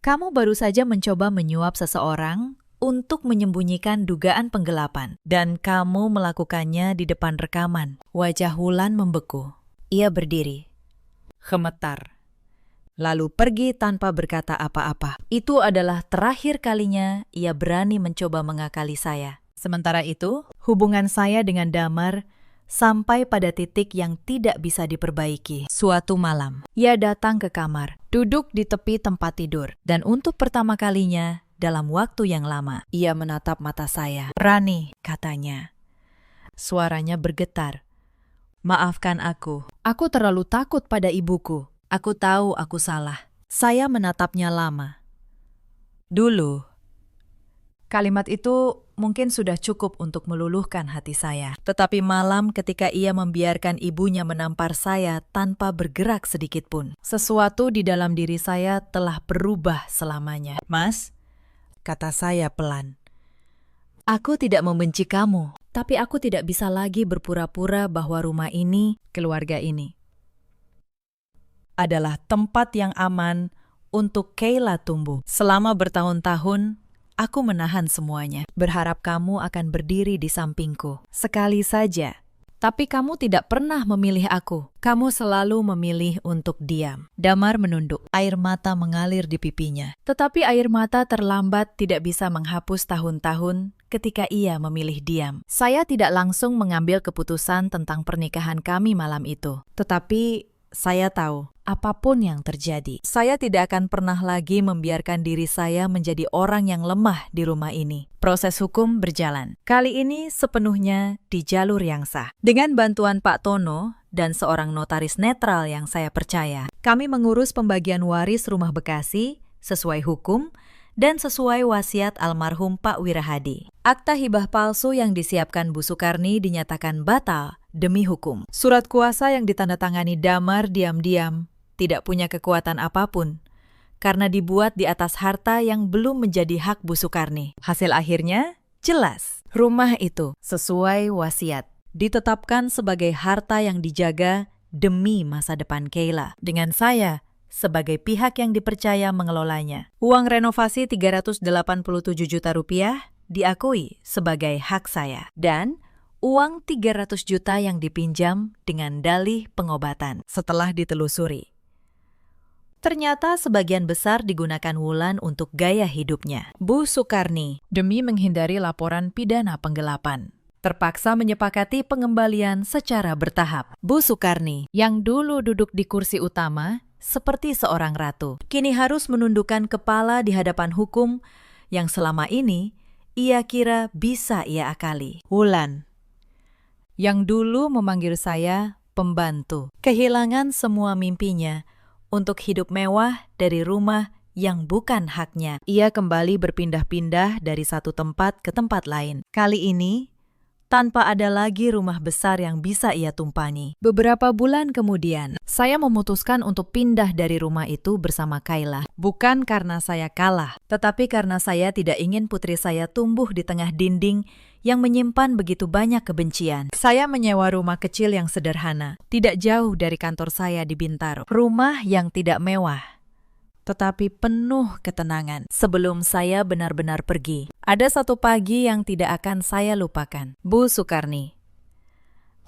Kamu baru saja mencoba menyuap seseorang untuk menyembunyikan dugaan penggelapan. Dan kamu melakukannya di depan rekaman. Wajah Wulan membeku. Ia berdiri, gemetar, lalu pergi tanpa berkata apa-apa. Itu adalah terakhir kalinya ia berani mencoba mengakali saya. Sementara itu, hubungan saya dengan Damar sampai pada titik yang tidak bisa diperbaiki. Suatu malam, ia datang ke kamar, duduk di tepi tempat tidur, dan untuk pertama kalinya dalam waktu yang lama, ia menatap mata saya. Rani, katanya. Suaranya bergetar. Maafkan aku terlalu takut pada ibuku. Aku tahu aku salah. Saya menatapnya lama. Dulu, kalimat itu mungkin sudah cukup untuk meluluhkan hati saya. Tetapi malam ketika ia membiarkan ibunya menampar saya tanpa bergerak sedikit pun, sesuatu di dalam diri saya telah berubah selamanya. Mas, kata saya pelan. Aku tidak membenci kamu, tapi aku tidak bisa lagi berpura-pura bahwa rumah ini, keluarga ini, adalah tempat yang aman untuk Kayla tumbuh. Selama bertahun-tahun, aku menahan semuanya, berharap kamu akan berdiri di sampingku. Sekali saja. Tapi kamu tidak pernah memilih aku. Kamu selalu memilih untuk diam. Damar menunduk. Air mata mengalir di pipinya. Tetapi air mata terlambat tidak bisa menghapus tahun-tahun ketika ia memilih diam. Saya tidak langsung mengambil keputusan tentang pernikahan kami malam itu. Tetapi saya tahu, apapun yang terjadi, saya tidak akan pernah lagi membiarkan diri saya menjadi orang yang lemah di rumah ini. Proses hukum berjalan. Kali ini sepenuhnya di jalur yang sah. Dengan bantuan Pak Tono dan seorang notaris netral yang saya percaya, kami mengurus pembagian waris rumah Bekasi sesuai hukum dan sesuai wasiat almarhum Pak Wirahadi. Akta hibah palsu yang disiapkan Bu Sukarni dinyatakan batal demi hukum. Surat kuasa yang ditandatangani Damar diam-diam tidak punya kekuatan apapun karena dibuat di atas harta yang belum menjadi hak Bu Sukarni. Hasil akhirnya jelas. Rumah itu sesuai wasiat ditetapkan sebagai harta yang dijaga demi masa depan Kayla. Dengan saya sebagai pihak yang dipercaya mengelolanya. Uang renovasi 387 juta rupiah diakui sebagai hak saya. Dan uang 300 juta yang dipinjam dengan dalih pengobatan. Setelah ditelusuri, ternyata sebagian besar digunakan Wulan untuk gaya hidupnya. Bu Sukarni, demi menghindari laporan pidana penggelapan, terpaksa menyepakati pengembalian secara bertahap. Bu Sukarni, yang dulu duduk di kursi utama seperti seorang ratu, kini harus menundukkan kepala di hadapan hukum yang selama ini ia kira bisa ia akali. Wulan, yang dulu memanggil saya pembantu, kehilangan semua mimpinya untuk hidup mewah dari rumah yang bukan haknya. Ia kembali berpindah-pindah dari satu tempat ke tempat lain. Kali ini, tanpa ada lagi rumah besar yang bisa ia tumpangi. Beberapa bulan kemudian, saya memutuskan untuk pindah dari rumah itu bersama Kayla. Bukan karena saya kalah, tetapi karena saya tidak ingin putri saya tumbuh di tengah dinding yang menyimpan begitu banyak kebencian. Saya menyewa rumah kecil yang sederhana, tidak jauh dari kantor saya di Bintaro. Rumah yang tidak mewah, tetapi penuh ketenangan. Sebelum saya benar-benar pergi, ada satu pagi yang tidak akan saya lupakan. Bu Sukarni,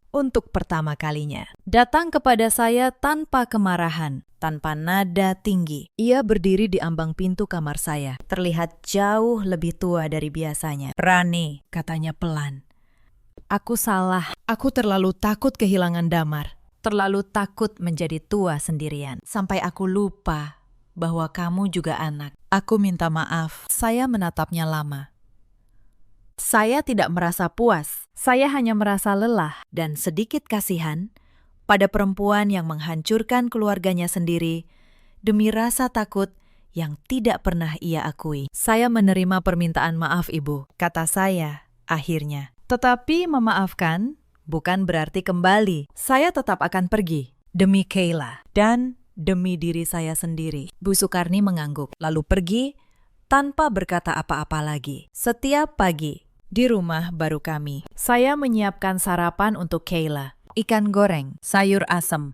untuk pertama kalinya, datang kepada saya tanpa kemarahan, tanpa nada tinggi. Ia berdiri di ambang pintu kamar saya, terlihat jauh lebih tua dari biasanya. "Rani," katanya pelan. "Aku salah. Aku terlalu takut kehilangan Damar. Terlalu takut menjadi tua sendirian. Sampai aku lupa bahwa kamu juga anak. Aku minta maaf." Saya menatapnya lama. Saya tidak merasa puas. Saya hanya merasa lelah dan sedikit kasihan pada perempuan yang menghancurkan keluarganya sendiri demi rasa takut yang tidak pernah ia akui. "Saya menerima permintaan maaf, Ibu," kata saya akhirnya. "Tetapi memaafkan bukan berarti kembali. Saya tetap akan pergi demi Kayla dan demi diri saya sendiri." Bu Sukarni mengangguk, lalu pergi tanpa berkata apa-apa lagi. Setiap pagi di rumah baru kami, saya menyiapkan sarapan untuk Kayla. Ikan goreng, sayur asem,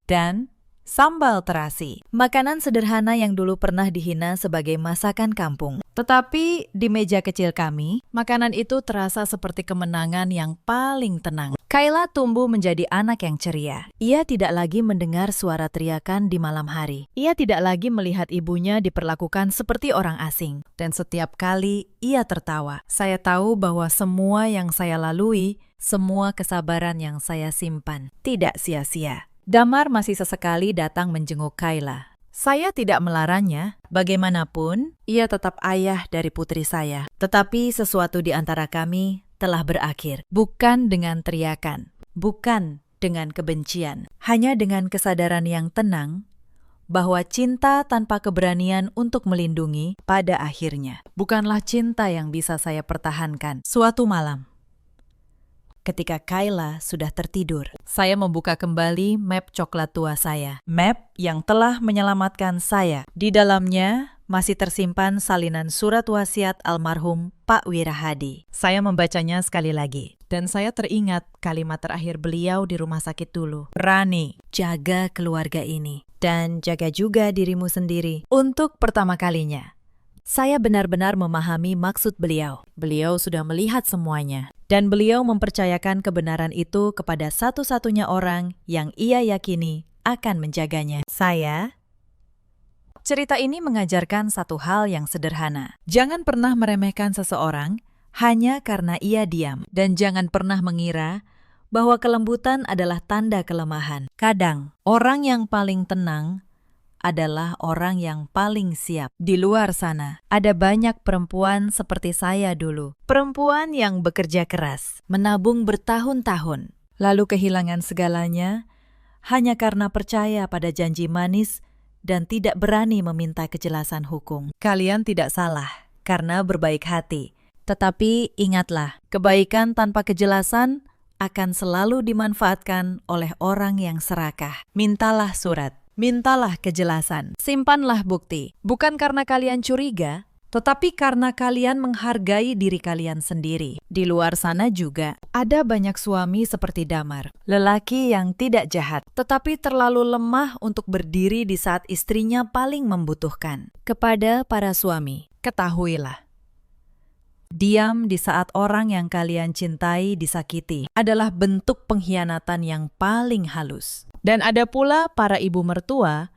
dan sambal terasi. Makanan sederhana yang dulu pernah dihina sebagai masakan kampung. Tetapi di meja kecil kami, makanan itu terasa seperti kemenangan yang paling tenang. Kayla tumbuh menjadi anak yang ceria. Ia tidak lagi mendengar suara teriakan di malam hari. Ia tidak lagi melihat ibunya diperlakukan seperti orang asing. Dan setiap kali ia tertawa. Saya tahu bahwa semua yang saya lalui, semua kesabaran yang saya simpan, tidak sia-sia. Damar masih sesekali datang menjenguk Kayla. Saya tidak melarangnya. Bagaimanapun, ia tetap ayah dari putri saya. Tetapi sesuatu di antara kami telah berakhir. Bukan dengan teriakan, bukan dengan kebencian, hanya dengan kesadaran yang tenang bahwa cinta tanpa keberanian untuk melindungi pada akhirnya bukanlah cinta yang bisa saya pertahankan. Suatu malam, ketika Kayla sudah tertidur, saya membuka kembali map coklat tua saya. Map yang telah menyelamatkan saya. Di dalamnya masih tersimpan salinan surat wasiat almarhum Pak Wirahadi. Saya membacanya sekali lagi. Dan saya teringat kalimat terakhir beliau di rumah sakit dulu. "Rani, jaga keluarga ini. Dan jaga juga dirimu sendiri." Untuk pertama kalinya, saya benar-benar memahami maksud beliau. Beliau sudah melihat semuanya. Dan beliau mempercayakan kebenaran itu kepada satu-satunya orang yang ia yakini akan menjaganya. Cerita ini mengajarkan satu hal yang sederhana. Jangan pernah meremehkan seseorang hanya karena ia diam. Dan jangan pernah mengira bahwa kelembutan adalah tanda kelemahan. Kadang, orang yang paling tenang adalah orang yang paling siap. Di luar sana, ada banyak perempuan seperti saya dulu. Perempuan yang bekerja keras, menabung bertahun-tahun, lalu kehilangan segalanya hanya karena percaya pada janji manis dan tidak berani meminta kejelasan hukum. Kalian tidak salah karena berbaik hati. Tetapi ingatlah, kebaikan tanpa kejelasan akan selalu dimanfaatkan oleh orang yang serakah. Mintalah surat. Mintalah kejelasan, simpanlah bukti, bukan karena kalian curiga, tetapi karena kalian menghargai diri kalian sendiri. Di luar sana juga ada banyak suami seperti Damar, lelaki yang tidak jahat, tetapi terlalu lemah untuk berdiri di saat istrinya paling membutuhkan. Kepada para suami, ketahuilah, diam di saat orang yang kalian cintai disakiti adalah bentuk pengkhianatan yang paling halus. Dan ada pula para ibu mertua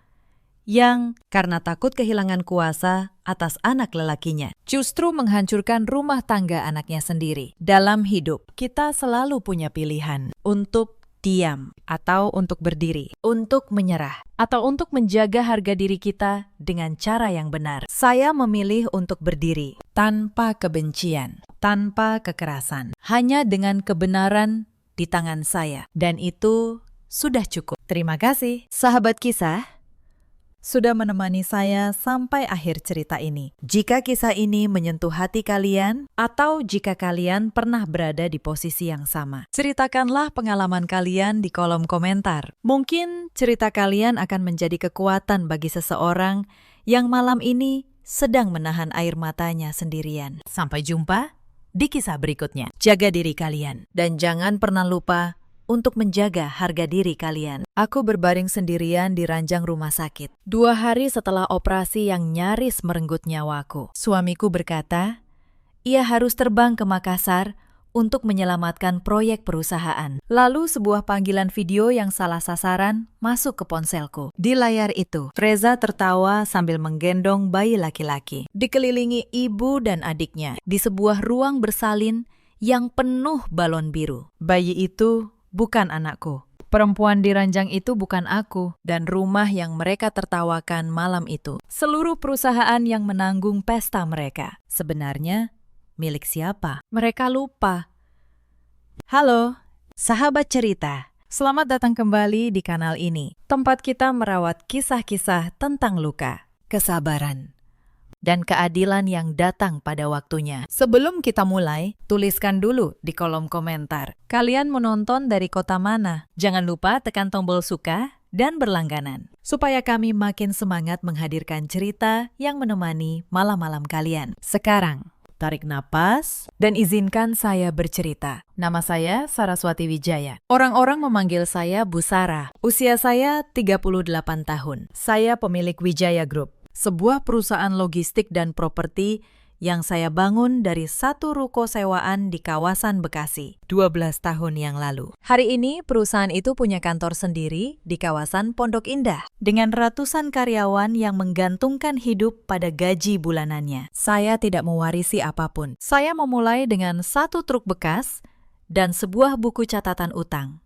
yang karena takut kehilangan kuasa atas anak lelakinya, justru menghancurkan rumah tangga anaknya sendiri. Dalam hidup, kita selalu punya pilihan untuk diam atau untuk berdiri, untuk menyerah, atau untuk menjaga harga diri kita dengan cara yang benar. Saya memilih untuk berdiri tanpa kebencian, tanpa kekerasan, hanya dengan kebenaran di tangan saya. Dan itu sudah cukup. Terima kasih, sahabat kisah, sudah menemani saya sampai akhir cerita ini. Jika kisah ini menyentuh hati kalian, atau jika kalian pernah berada di posisi yang sama, ceritakanlah pengalaman kalian di kolom komentar. Mungkin cerita kalian akan menjadi kekuatan bagi seseorang yang malam ini sedang menahan air matanya sendirian. Sampai jumpa di kisah berikutnya. Jaga diri kalian, dan jangan pernah lupa untuk menjaga harga diri kalian. Aku berbaring sendirian di ranjang rumah sakit. 2 hari setelah operasi yang nyaris merenggut nyawaku. Suamiku berkata, ia harus terbang ke Makassar untuk menyelamatkan proyek perusahaan. Lalu sebuah panggilan video yang salah sasaran masuk ke ponselku. Di layar itu, Reza tertawa sambil menggendong bayi laki-laki, dikelilingi ibu dan adiknya di sebuah ruang bersalin yang penuh balon biru. Bayi itu bukan anakku. Perempuan di ranjang itu bukan aku, dan rumah yang mereka tertawakan malam itu, seluruh perusahaan yang menanggung pesta mereka, sebenarnya milik siapa? Mereka lupa. Halo, sahabat cerita. Selamat datang kembali di kanal ini, tempat kita merawat kisah-kisah tentang luka, kesabaran, dan keadilan yang datang pada waktunya. Sebelum kita mulai, tuliskan dulu di kolom komentar, kalian menonton dari kota mana? Jangan lupa tekan tombol suka dan berlangganan, supaya kami makin semangat menghadirkan cerita yang menemani malam-malam kalian. Sekarang, tarik napas dan izinkan saya bercerita. Nama saya Saraswati Wijaya. Orang-orang memanggil saya Bu Sarah. Usia saya 38 tahun. Saya pemilik Wijaya Group, sebuah perusahaan logistik dan properti yang saya bangun dari satu ruko sewaan di kawasan Bekasi 12 tahun yang lalu. Hari ini perusahaan itu punya kantor sendiri di kawasan Pondok Indah dengan ratusan karyawan yang menggantungkan hidup pada gaji bulanannya. Saya tidak mewarisi apapun. Saya memulai dengan 1 truk bekas dan sebuah buku catatan utang.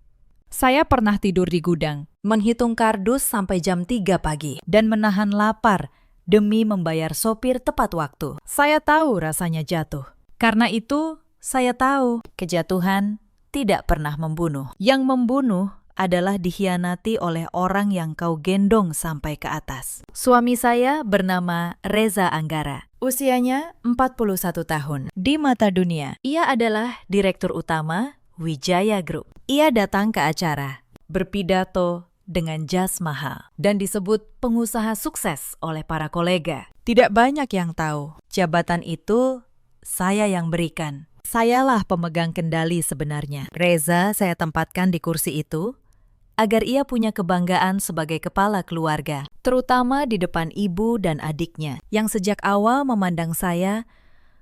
Saya pernah tidur di gudang, menghitung kardus sampai jam 3 pagi, dan menahan lapar demi membayar sopir tepat waktu. Saya tahu rasanya jatuh. Karena itu, saya tahu kejatuhan tidak pernah membunuh. Yang membunuh adalah dikhianati oleh orang yang kau gendong sampai ke atas. Suami saya bernama Reza Anggara. Usianya 41 tahun. Di mata dunia, ia adalah direktur utama Wijaya Group. Ia datang ke acara, berpidato dengan jas mahal, dan disebut pengusaha sukses oleh para kolega. Tidak banyak yang tahu, jabatan itu saya yang berikan. Sayalah pemegang kendali sebenarnya. Reza saya tempatkan di kursi itu agar ia punya kebanggaan sebagai kepala keluarga, terutama di depan ibu dan adiknya, yang sejak awal memandang saya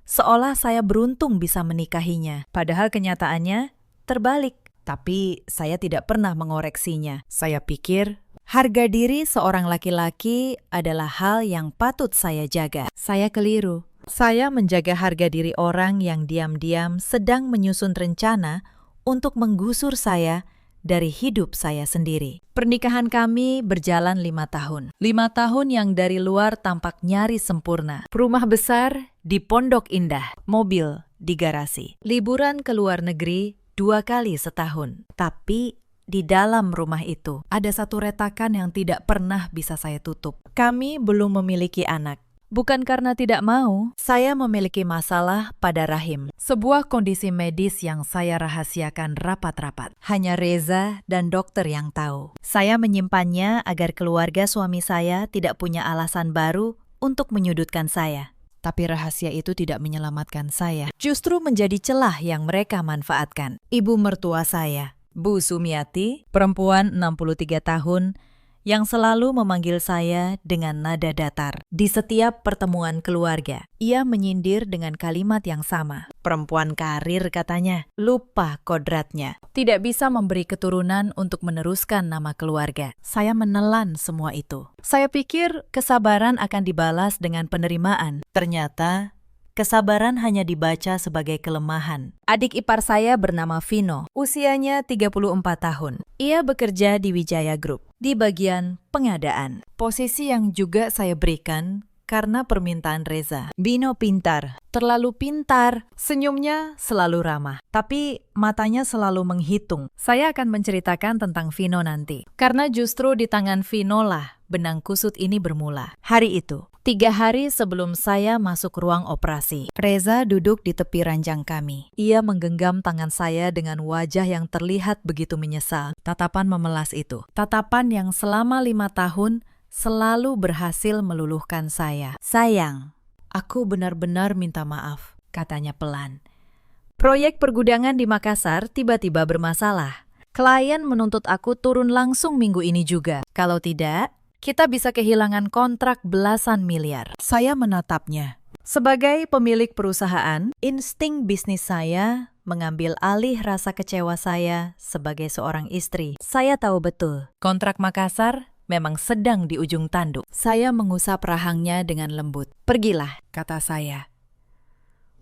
seolah saya beruntung bisa menikahinya. Padahal kenyataannya terbalik. Tapi saya tidak pernah mengoreksinya. Saya pikir harga diri seorang laki-laki adalah hal yang patut saya jaga. Saya keliru. Saya menjaga harga diri orang yang diam-diam sedang menyusun rencana untuk menggusur saya dari hidup saya sendiri. Pernikahan kami berjalan 5 tahun. 5 tahun yang dari luar tampak nyaris sempurna. Rumah besar di Pondok Indah, mobil di garasi. Liburan ke luar negeri 2 kali setahun. Tapi di dalam rumah itu ada satu retakan yang tidak pernah bisa saya tutup. Kami belum memiliki anak. Bukan karena tidak mau, saya memiliki masalah pada rahim. Sebuah kondisi medis yang saya rahasiakan rapat-rapat. Hanya Reza dan dokter yang tahu. Saya menyimpannya agar keluarga suami saya tidak punya alasan baru untuk menyudutkan saya. Tapi rahasia itu tidak menyelamatkan saya, justru menjadi celah yang mereka manfaatkan. Ibu mertua saya, Bu Sumiati, perempuan 63 tahun, yang selalu memanggil saya dengan nada datar. Di setiap pertemuan keluarga, ia menyindir dengan kalimat yang sama. Perempuan karir katanya, lupa kodratnya. Tidak bisa memberi keturunan untuk meneruskan nama keluarga. Saya menelan semua itu. Saya pikir kesabaran akan dibalas dengan penerimaan. Ternyata kesabaran hanya dibaca sebagai kelemahan. Adik ipar saya bernama Vino, usianya 34 tahun. Ia bekerja di Wijaya Group, di bagian pengadaan. Posisi yang juga saya berikan karena permintaan Reza. Vino pintar, terlalu pintar, senyumnya selalu ramah, tapi matanya selalu menghitung. Saya akan menceritakan tentang Vino nanti, karena justru di tangan Vino lah benang kusut ini bermula. Hari itu, 3 hari sebelum saya masuk ruang operasi, Reza duduk di tepi ranjang kami. Ia menggenggam tangan saya dengan wajah yang terlihat begitu menyesal. Tatapan memelas itu, tatapan yang selama 5 tahun selalu berhasil meluluhkan saya. Sayang, aku benar-benar minta maaf, katanya pelan. Proyek pergudangan di Makassar tiba-tiba bermasalah. Klien menuntut aku turun langsung minggu ini juga. Kalau tidak, kita bisa kehilangan kontrak belasan miliar. Saya menatapnya. Sebagai pemilik perusahaan, insting bisnis saya mengambil alih rasa kecewa saya sebagai seorang istri. Saya tahu betul, kontrak Makassar memang sedang di ujung tanduk. Saya mengusap rahangnya dengan lembut. Pergilah, kata saya.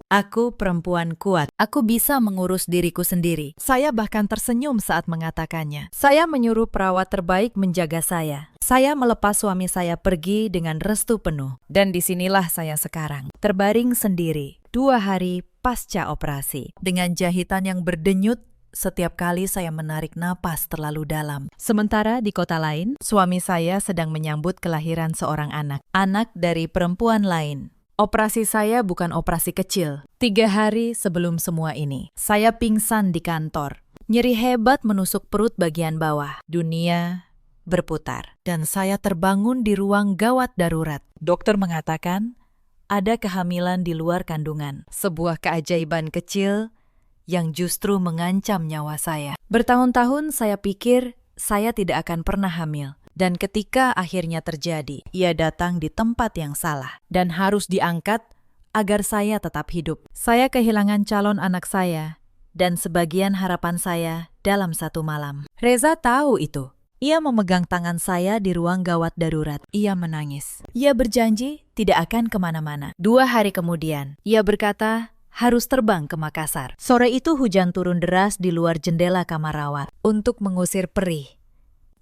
Aku perempuan kuat. Aku bisa mengurus diriku sendiri. Saya bahkan tersenyum saat mengatakannya. Saya menyuruh perawat terbaik menjaga saya. Saya melepas suami saya pergi dengan restu penuh. Dan disinilah saya sekarang, terbaring sendiri, 2 hari pasca operasi. Dengan jahitan yang berdenyut, setiap kali saya menarik napas terlalu dalam. Sementara di kota lain, suami saya sedang menyambut kelahiran seorang anak. Anak dari perempuan lain. Operasi saya bukan operasi kecil. 3 hari sebelum semua ini, saya pingsan di kantor. Nyeri hebat menusuk perut bagian bawah. Dunia berputar. Dan saya terbangun di ruang gawat darurat. Dokter mengatakan, ada kehamilan di luar kandungan. Sebuah keajaiban kecil yang justru mengancam nyawa saya. Bertahun-tahun saya pikir saya tidak akan pernah hamil. Dan ketika akhirnya terjadi, ia datang di tempat yang salah dan harus diangkat agar saya tetap hidup. Saya kehilangan calon anak saya dan sebagian harapan saya dalam satu malam. Reza tahu itu. Ia memegang tangan saya di ruang gawat darurat. Ia menangis. Ia berjanji tidak akan kemana-mana. 2 hari kemudian, ia berkata harus terbang ke Makassar. Sore itu hujan turun deras di luar jendela kamar rawat. Untuk mengusir perih,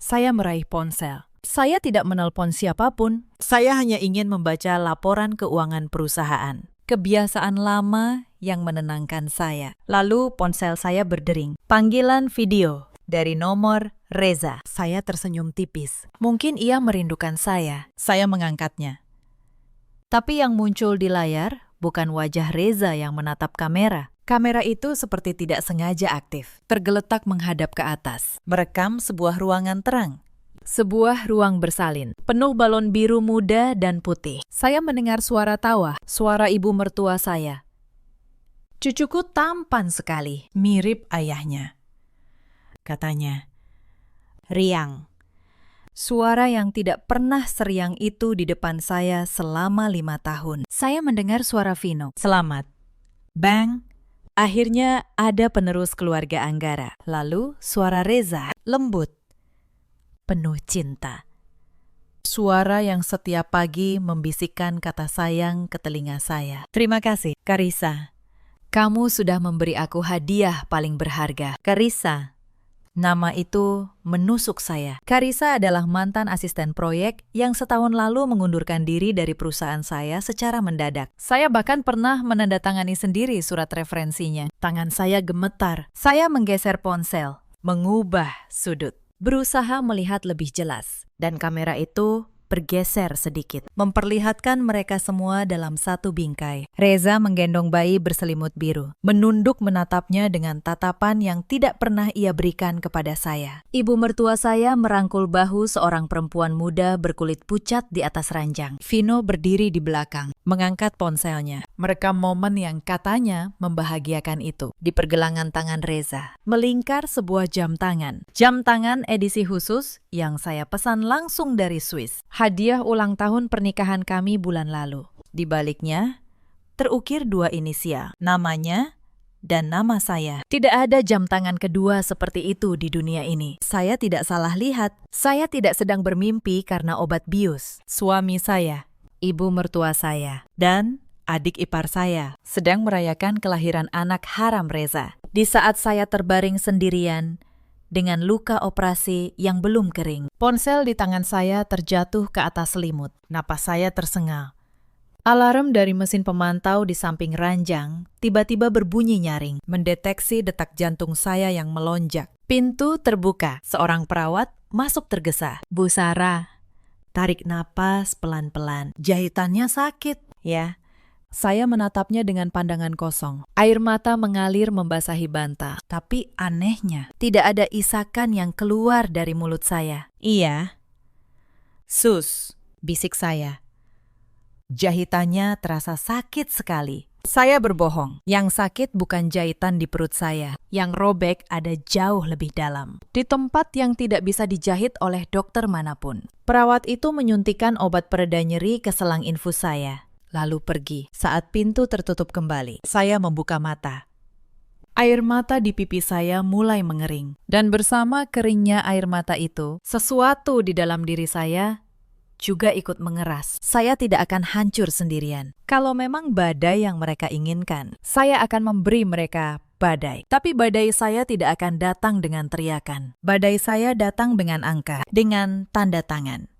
saya meraih ponsel. Saya tidak menelpon siapapun. Saya hanya ingin membaca laporan keuangan perusahaan. Kebiasaan lama yang menenangkan saya. Lalu ponsel saya berdering. Panggilan video dari nomor Reza. Saya tersenyum tipis. Mungkin ia merindukan saya. Saya mengangkatnya. Tapi yang muncul di layar bukan wajah Reza yang menatap kamera. Kamera itu seperti tidak sengaja aktif, tergeletak menghadap ke atas, merekam sebuah ruangan terang. Sebuah ruang bersalin, penuh balon biru muda dan putih. Saya mendengar suara tawa, suara ibu mertua saya. Cucuku tampan sekali, mirip ayahnya. Katanya, riang. Suara yang tidak pernah seriang itu di depan saya selama 5 tahun. Saya mendengar suara Vino. Selamat. Bang. Akhirnya ada penerus keluarga Anggara. Lalu suara Reza, lembut, penuh cinta. Suara yang setiap pagi membisikkan kata sayang ke telinga saya. Terima kasih, Karissa. Kamu sudah memberi aku hadiah paling berharga. Karissa. Nama itu menusuk saya. Karissa adalah mantan asisten proyek yang setahun lalu mengundurkan diri dari perusahaan saya secara mendadak. Saya bahkan pernah menandatangani sendiri surat referensinya. Tangan saya gemetar. Saya menggeser ponsel, mengubah sudut, berusaha melihat lebih jelas. Dan kamera itu bergeser sedikit, memperlihatkan mereka semua dalam satu bingkai. Reza menggendong bayi berselimut biru, menunduk menatapnya dengan tatapan yang tidak pernah ia berikan kepada saya. Ibu mertua saya merangkul bahu seorang perempuan muda berkulit pucat di atas ranjang. Vino berdiri di belakang, mengangkat ponselnya, merekam momen yang katanya membahagiakan itu. Di pergelangan tangan Reza, melingkar sebuah jam tangan. Jam tangan edisi khusus yang saya pesan langsung dari Swiss. Hadiah ulang tahun pernikahan kami bulan lalu. Di baliknya, terukir 2 inisial, namanya dan nama saya. Tidak ada jam tangan kedua seperti itu di dunia ini. Saya tidak salah lihat. Saya tidak sedang bermimpi karena obat bius. Suami saya, ibu mertua saya, dan adik ipar saya sedang merayakan kelahiran anak haram Reza. Di saat saya terbaring sendirian, dengan luka operasi yang belum kering. Ponsel di tangan saya terjatuh ke atas selimut. Napas saya tersengal. Alarm dari mesin pemantau di samping ranjang tiba-tiba berbunyi nyaring, mendeteksi detak jantung saya yang melonjak. Pintu terbuka. Seorang perawat masuk tergesa. Bu Sarah, tarik napas pelan-pelan. Jahitannya sakit, ya. Saya menatapnya dengan pandangan kosong. Air mata mengalir membasahi bantal. Tapi anehnya, tidak ada isakan yang keluar dari mulut saya. Iya. Sus, bisik saya. Jahitannya terasa sakit sekali. Saya berbohong. Yang sakit bukan jahitan di perut saya. Yang robek ada jauh lebih dalam. Di tempat yang tidak bisa dijahit oleh dokter manapun. Perawat itu menyuntikkan obat pereda nyeri ke selang infus saya. Lalu pergi. Saat pintu tertutup kembali, saya membuka mata. Air mata di pipi saya mulai mengering. Dan bersama keringnya air mata itu, sesuatu di dalam diri saya juga ikut mengeras. Saya tidak akan hancur sendirian. Kalau memang badai yang mereka inginkan, saya akan memberi mereka badai. Tapi badai saya tidak akan datang dengan teriakan. Badai saya datang dengan angka, dengan tanda tangan,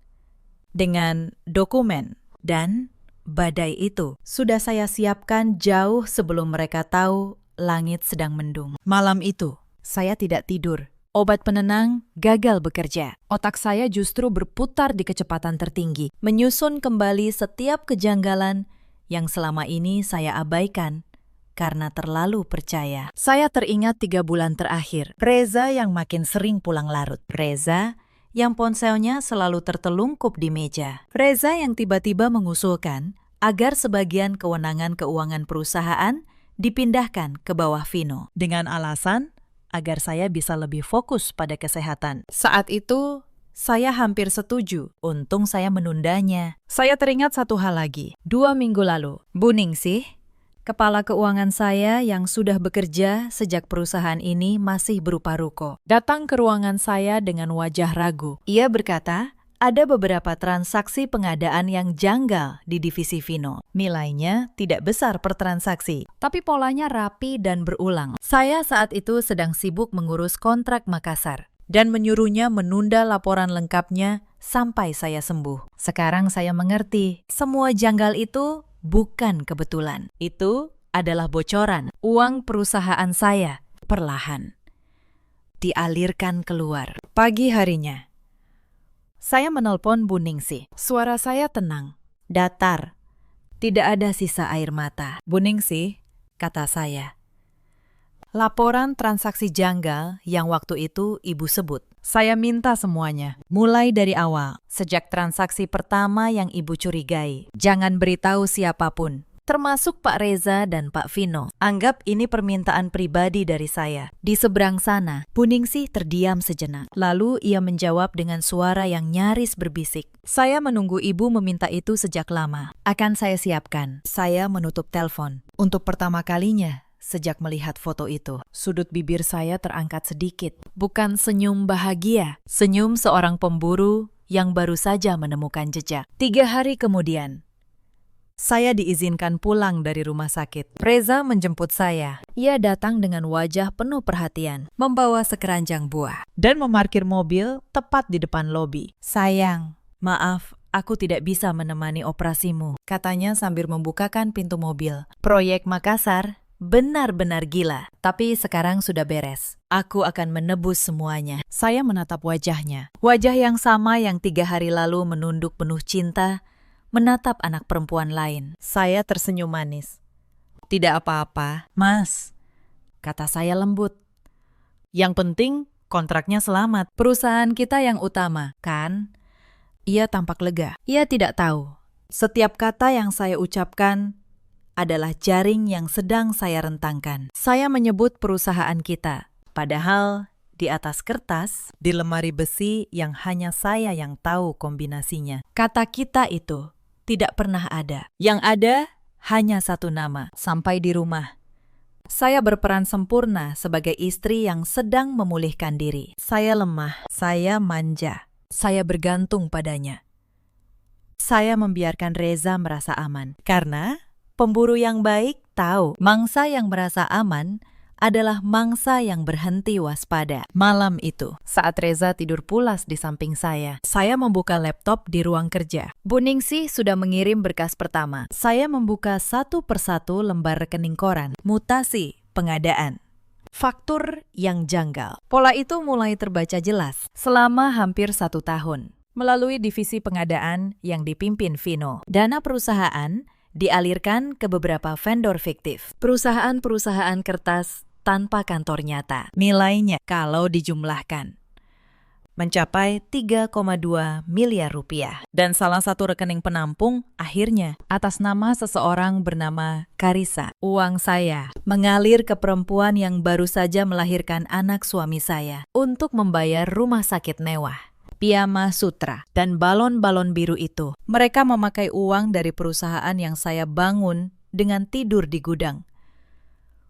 dengan dokumen, dan badai itu sudah saya siapkan jauh sebelum mereka tahu langit sedang mendung. Malam itu, saya tidak tidur. Obat penenang gagal bekerja. Otak saya justru berputar di kecepatan tertinggi, menyusun kembali setiap kejanggalan yang selama ini saya abaikan karena terlalu percaya. Saya teringat 3 bulan terakhir. Reza yang makin sering pulang larut. Reza yang ponselnya selalu tertelungkup di meja. Reza yang tiba-tiba mengusulkan agar sebagian kewenangan keuangan perusahaan dipindahkan ke bawah Vino. Dengan alasan agar saya bisa lebih fokus pada kesehatan. Saat itu, saya hampir setuju. Untung saya menundanya. Saya teringat satu hal lagi. 2 minggu lalu, Bu Ningsih, kepala keuangan saya yang sudah bekerja sejak perusahaan ini masih berupa ruko, datang ke ruangan saya dengan wajah ragu. Ia berkata, ada beberapa transaksi pengadaan yang janggal di divisi Vino. Nilainya tidak besar per transaksi, tapi polanya rapi dan berulang. Saya saat itu sedang sibuk mengurus kontrak Makassar dan menyuruhnya menunda laporan lengkapnya sampai saya sembuh. Sekarang saya mengerti, semua janggal itu bukan kebetulan. Itu adalah bocoran. Uang perusahaan saya perlahan dialirkan keluar. Pagi harinya, saya menelpon Bu Ningsih. Suara saya tenang, datar. Tidak ada sisa air mata. Bu Ningsih, kata saya. Laporan transaksi janggal yang waktu itu Ibu sebut. Saya minta semuanya. Mulai dari awal, sejak transaksi pertama yang Ibu curigai. Jangan beritahu siapapun, termasuk Pak Reza dan Pak Vino. Anggap ini permintaan pribadi dari saya. Di seberang sana, Bu Ningsih terdiam sejenak. Lalu ia menjawab dengan suara yang nyaris berbisik. Saya menunggu Ibu meminta itu sejak lama. Akan saya siapkan. Saya menutup telepon. Untuk pertama kalinya, sejak melihat foto itu, sudut bibir saya terangkat sedikit. Bukan senyum bahagia, senyum seorang pemburu yang baru saja menemukan jejak. 3 hari kemudian, saya diizinkan pulang dari rumah sakit. Reza menjemput saya. Ia datang dengan wajah penuh perhatian, membawa sekeranjang buah, dan memarkir mobil tepat di depan lobi. Sayang, maaf, aku tidak bisa menemani operasimu, katanya sambil membukakan pintu mobil. Proyek Makassar benar-benar gila. Tapi sekarang sudah beres. Aku akan menebus semuanya. Saya menatap wajahnya. Wajah yang sama yang 3 hari lalu menunduk penuh cinta, menatap anak perempuan lain. Saya tersenyum manis. Tidak apa-apa, Mas, kata saya lembut. yang penting kontraknya selamat. Perusahaan kita yang utama, kan? Ia tampak lega. Ia tidak tahu. Setiap kata yang saya ucapkan adalah jaring yang sedang saya rentangkan. Saya menyebut perusahaan kita, padahal di atas kertas, Di lemari besi yang hanya saya yang tahu kombinasinya. kata kita itu tidak pernah ada. Yang ada, Hanya satu nama. sampai di rumah. Saya berperan sempurna sebagai istri yang sedang memulihkan diri. Saya lemah, saya manja. Saya bergantung padanya. Saya membiarkan Reza merasa aman. Karena pemburu yang baik tahu mangsa yang merasa aman adalah mangsa yang berhenti waspada. Malam itu, Saat Reza tidur pulas di samping saya membuka laptop di ruang kerja. Bu Ningsih sudah mengirim berkas pertama. Saya membuka satu persatu lembar rekening koran. Mutasi pengadaan. Faktur yang janggal. Pola itu mulai terbaca jelas selama hampir 1 tahun. Melalui divisi pengadaan yang dipimpin Vino, dana perusahaan dialirkan ke beberapa vendor fiktif. Perusahaan-perusahaan kertas tanpa kantor nyata. nilainya Kalau dijumlahkan, mencapai 3,2 miliar rupiah. dan salah satu rekening penampung akhirnya Atas nama seseorang bernama Karisa, uang saya mengalir ke perempuan yang baru saja melahirkan anak suami saya untuk membayar rumah sakit mewah, Piyama Sutra, dan balon-balon biru itu. Mereka memakai uang dari perusahaan yang saya bangun dengan tidur di gudang.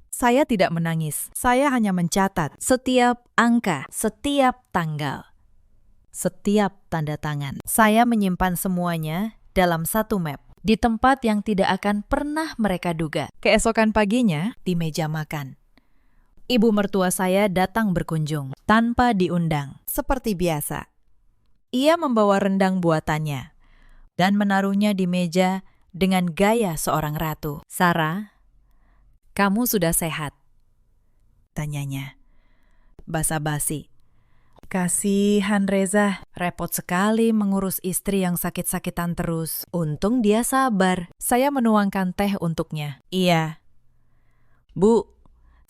Saya tidak menangis, saya hanya mencatat setiap angka, setiap tanggal, setiap tanda tangan. Saya menyimpan semuanya dalam satu map, di tempat yang tidak akan pernah mereka duga. keesokan paginya. Di meja makan, ibu mertua saya datang berkunjung tanpa diundang. Seperti biasa, ia membawa rendang buatannya dan menaruhnya di meja dengan gaya seorang ratu. Sarah, kamu sudah sehat? Tanyanya. Basa-basi. Kasihan Reza, repot sekali mengurus istri yang sakit-sakitan terus. Untung dia sabar. Saya menuangkan teh untuknya. Iya. Bu,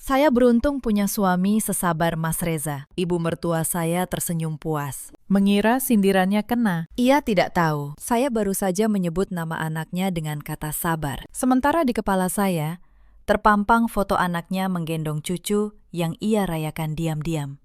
saya beruntung punya suami sesabar Mas Reza. Ibu mertua saya tersenyum puas. Mengira sindirannya kena. Ia tidak tahu, saya baru saja menyebut nama anaknya dengan kata sabar. Sementara di kepala saya, terpampang foto anaknya menggendong cucu yang ia rayakan diam-diam.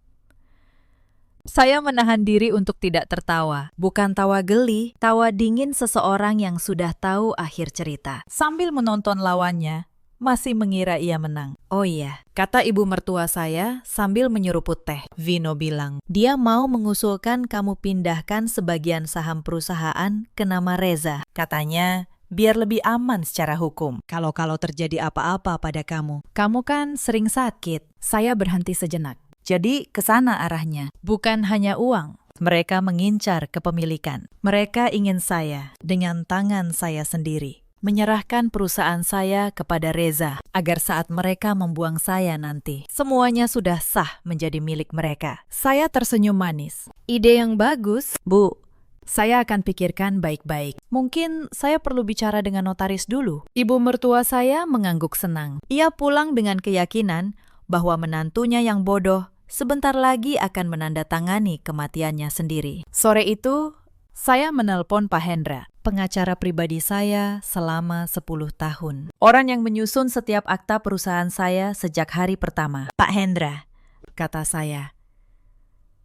Saya menahan diri untuk tidak tertawa. Bukan tawa geli, tawa dingin seseorang yang sudah tahu akhir cerita. Sambil menonton lawannya, masih mengira ia menang. Oh iya, kata ibu mertua saya sambil menyeruput teh. Vino bilang, Dia mau mengusulkan kamu pindahkan sebagian saham perusahaan ke nama Reza. Katanya, biar lebih aman secara hukum. kalau terjadi apa-apa pada kamu. Kamu kan sering sakit. Saya berhenti sejenak. Jadi ke sana arahnya. Bukan hanya uang. Mereka mengincar kepemilikan. Mereka ingin saya, dengan tangan saya sendiri, menyerahkan perusahaan saya kepada Reza, agar saat mereka membuang saya nanti, semuanya sudah sah menjadi milik mereka. Saya tersenyum manis. Ide yang bagus, Bu. Saya akan pikirkan baik-baik. Mungkin saya perlu bicara dengan notaris dulu. Ibu mertua saya mengangguk senang. Ia pulang dengan keyakinan bahwa menantunya yang bodoh sebentar lagi akan menandatangani kematiannya sendiri. Sore itu, saya menelpon Pak Hendra, pengacara pribadi saya selama 10 tahun. Orang yang menyusun setiap akta perusahaan saya sejak hari pertama. Pak Hendra, kata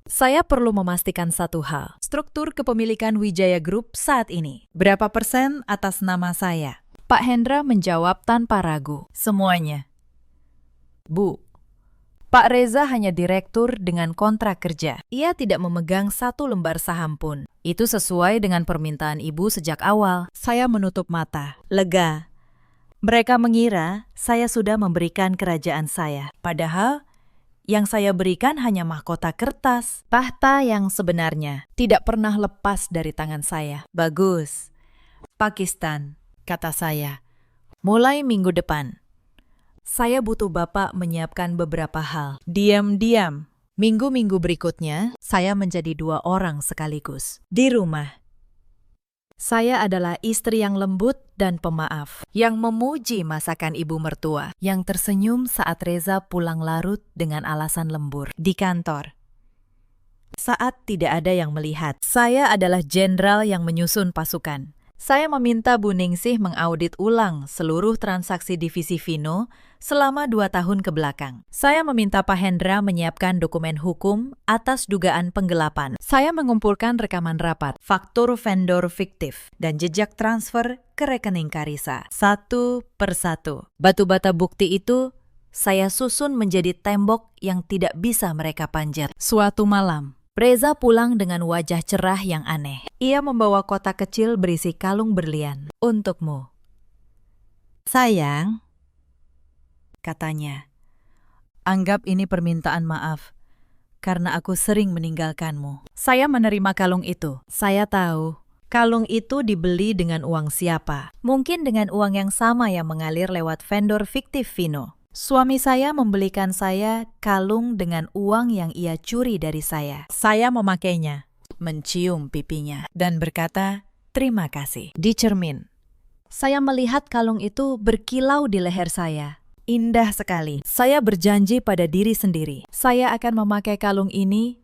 saya perlu memastikan satu hal. Struktur kepemilikan Wijaya Group saat ini. Berapa persen atas nama saya? Pak Hendra menjawab tanpa ragu. Semuanya. Bu, Pak Reza hanya direktur dengan kontrak kerja. Ia tidak memegang satu lembar saham pun. Itu sesuai dengan permintaan ibu sejak awal. Saya menutup mata. Lega. Mereka mengira saya sudah memberikan kerajaan saya. Padahal yang saya berikan hanya mahkota kertas. Tahta yang sebenarnya tidak pernah lepas dari tangan saya. Bagus. Pakistan, kata saya. Mulai minggu depan, Saya butuh Bapak menyiapkan beberapa hal. Diam-diam. Minggu-minggu berikutnya, saya menjadi 2 orang sekaligus. Di rumah. Saya adalah istri yang lembut dan pemaaf, yang memuji masakan ibu mertua, yang tersenyum saat Reza pulang larut dengan alasan lembur. Di kantor, saat tidak ada yang melihat, saya adalah jenderal yang menyusun pasukan. Saya meminta Bu Ningsih mengaudit ulang seluruh transaksi divisi Vino selama 2 tahun ke belakang. Saya meminta Pak Hendra menyiapkan dokumen hukum atas dugaan penggelapan. Saya mengumpulkan rekaman rapat, faktur vendor fiktif, dan jejak transfer ke rekening Karisa. Satu persatu. Batu bata bukti itu saya susun menjadi tembok yang tidak bisa mereka panjat. Suatu malam, Reza pulang dengan wajah cerah yang aneh. Ia membawa kotak kecil berisi kalung berlian. Untukmu. Sayang, Katanya. Anggap ini permintaan maaf, karena aku sering meninggalkanmu. Saya menerima kalung itu. Saya tahu, kalung itu dibeli dengan uang siapa. Mungkin dengan uang yang sama yang mengalir lewat vendor fiktif Vino. Suami saya membelikan saya kalung dengan uang yang ia curi dari saya. saya memakainya. Mencium pipinya dan berkata, terima kasih. Di cermin, saya melihat kalung itu berkilau di leher saya. Indah sekali. Saya berjanji pada diri sendiri, saya akan memakai kalung ini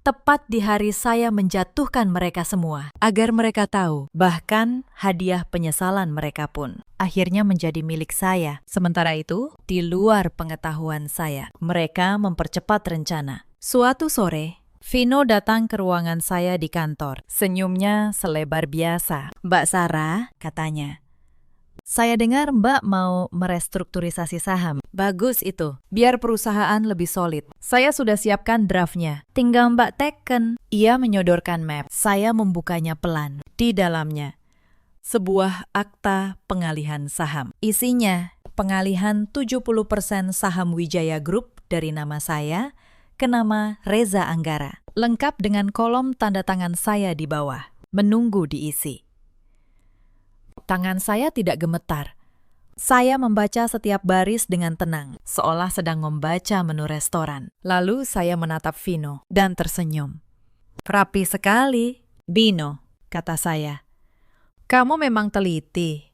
tepat di hari saya menjatuhkan mereka semua, agar mereka tahu, bahkan hadiah penyesalan mereka pun akhirnya menjadi milik saya. Sementara itu, di luar pengetahuan saya, mereka mempercepat rencana. Suatu sore, Vino datang ke ruangan saya di kantor. Senyumnya selebar biasa. Mbak Sarah, katanya. Saya dengar Mbak mau merestrukturisasi saham. Bagus itu, biar perusahaan lebih solid. Saya sudah siapkan draftnya. Tinggal Mbak teken. Ia menyodorkan map. Saya membukanya pelan. Di dalamnya, sebuah akta pengalihan saham. Isinya, pengalihan 70% saham Wijaya Group dari nama saya ke nama Reza Anggara. Lengkap dengan kolom tanda tangan saya di bawah. Menunggu diisi. Tangan saya tidak gemetar. Saya membaca setiap baris dengan tenang, seolah sedang membaca menu restoran. Lalu saya menatap Vino dan tersenyum. Rapi sekali, Bino, kata saya. Kamu memang teliti.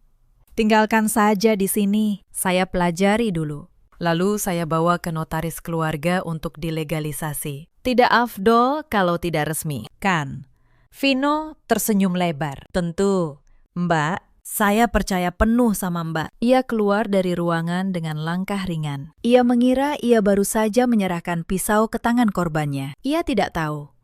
Tinggalkan saja di sini, saya pelajari dulu. Lalu saya bawa ke notaris keluarga untuk dilegalisasi. Tidak afdol kalau tidak resmi, kan? Vino tersenyum lebar. Tentu, Mbak. Saya percaya penuh sama Mbak. Ia keluar dari ruangan dengan langkah ringan. Ia mengira ia baru saja menyerahkan pisau ke tangan korbannya. Ia tidak tahu.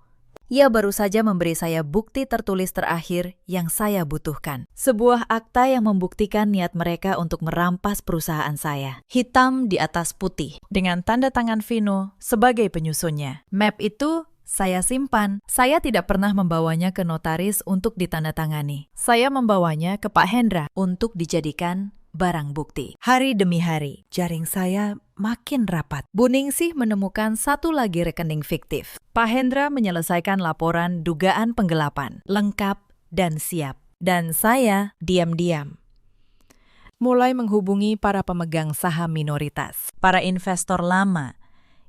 Ia baru saja memberi saya bukti tertulis terakhir yang saya butuhkan. Sebuah akta yang membuktikan niat mereka untuk merampas perusahaan saya. Hitam di atas putih, dengan tanda tangan Vino sebagai penyusunnya. Map itu saya simpan. Saya tidak pernah membawanya ke notaris untuk ditandatangani. Saya membawanya ke Pak Hendra untuk dijadikan barang bukti. Hari demi hari, jaring saya makin rapat. Bu Ningsih menemukan satu lagi rekening fiktif. Pak Hendra menyelesaikan laporan dugaan penggelapan, lengkap dan siap. Dan saya diam-diam mulai menghubungi para pemegang saham minoritas, para investor lama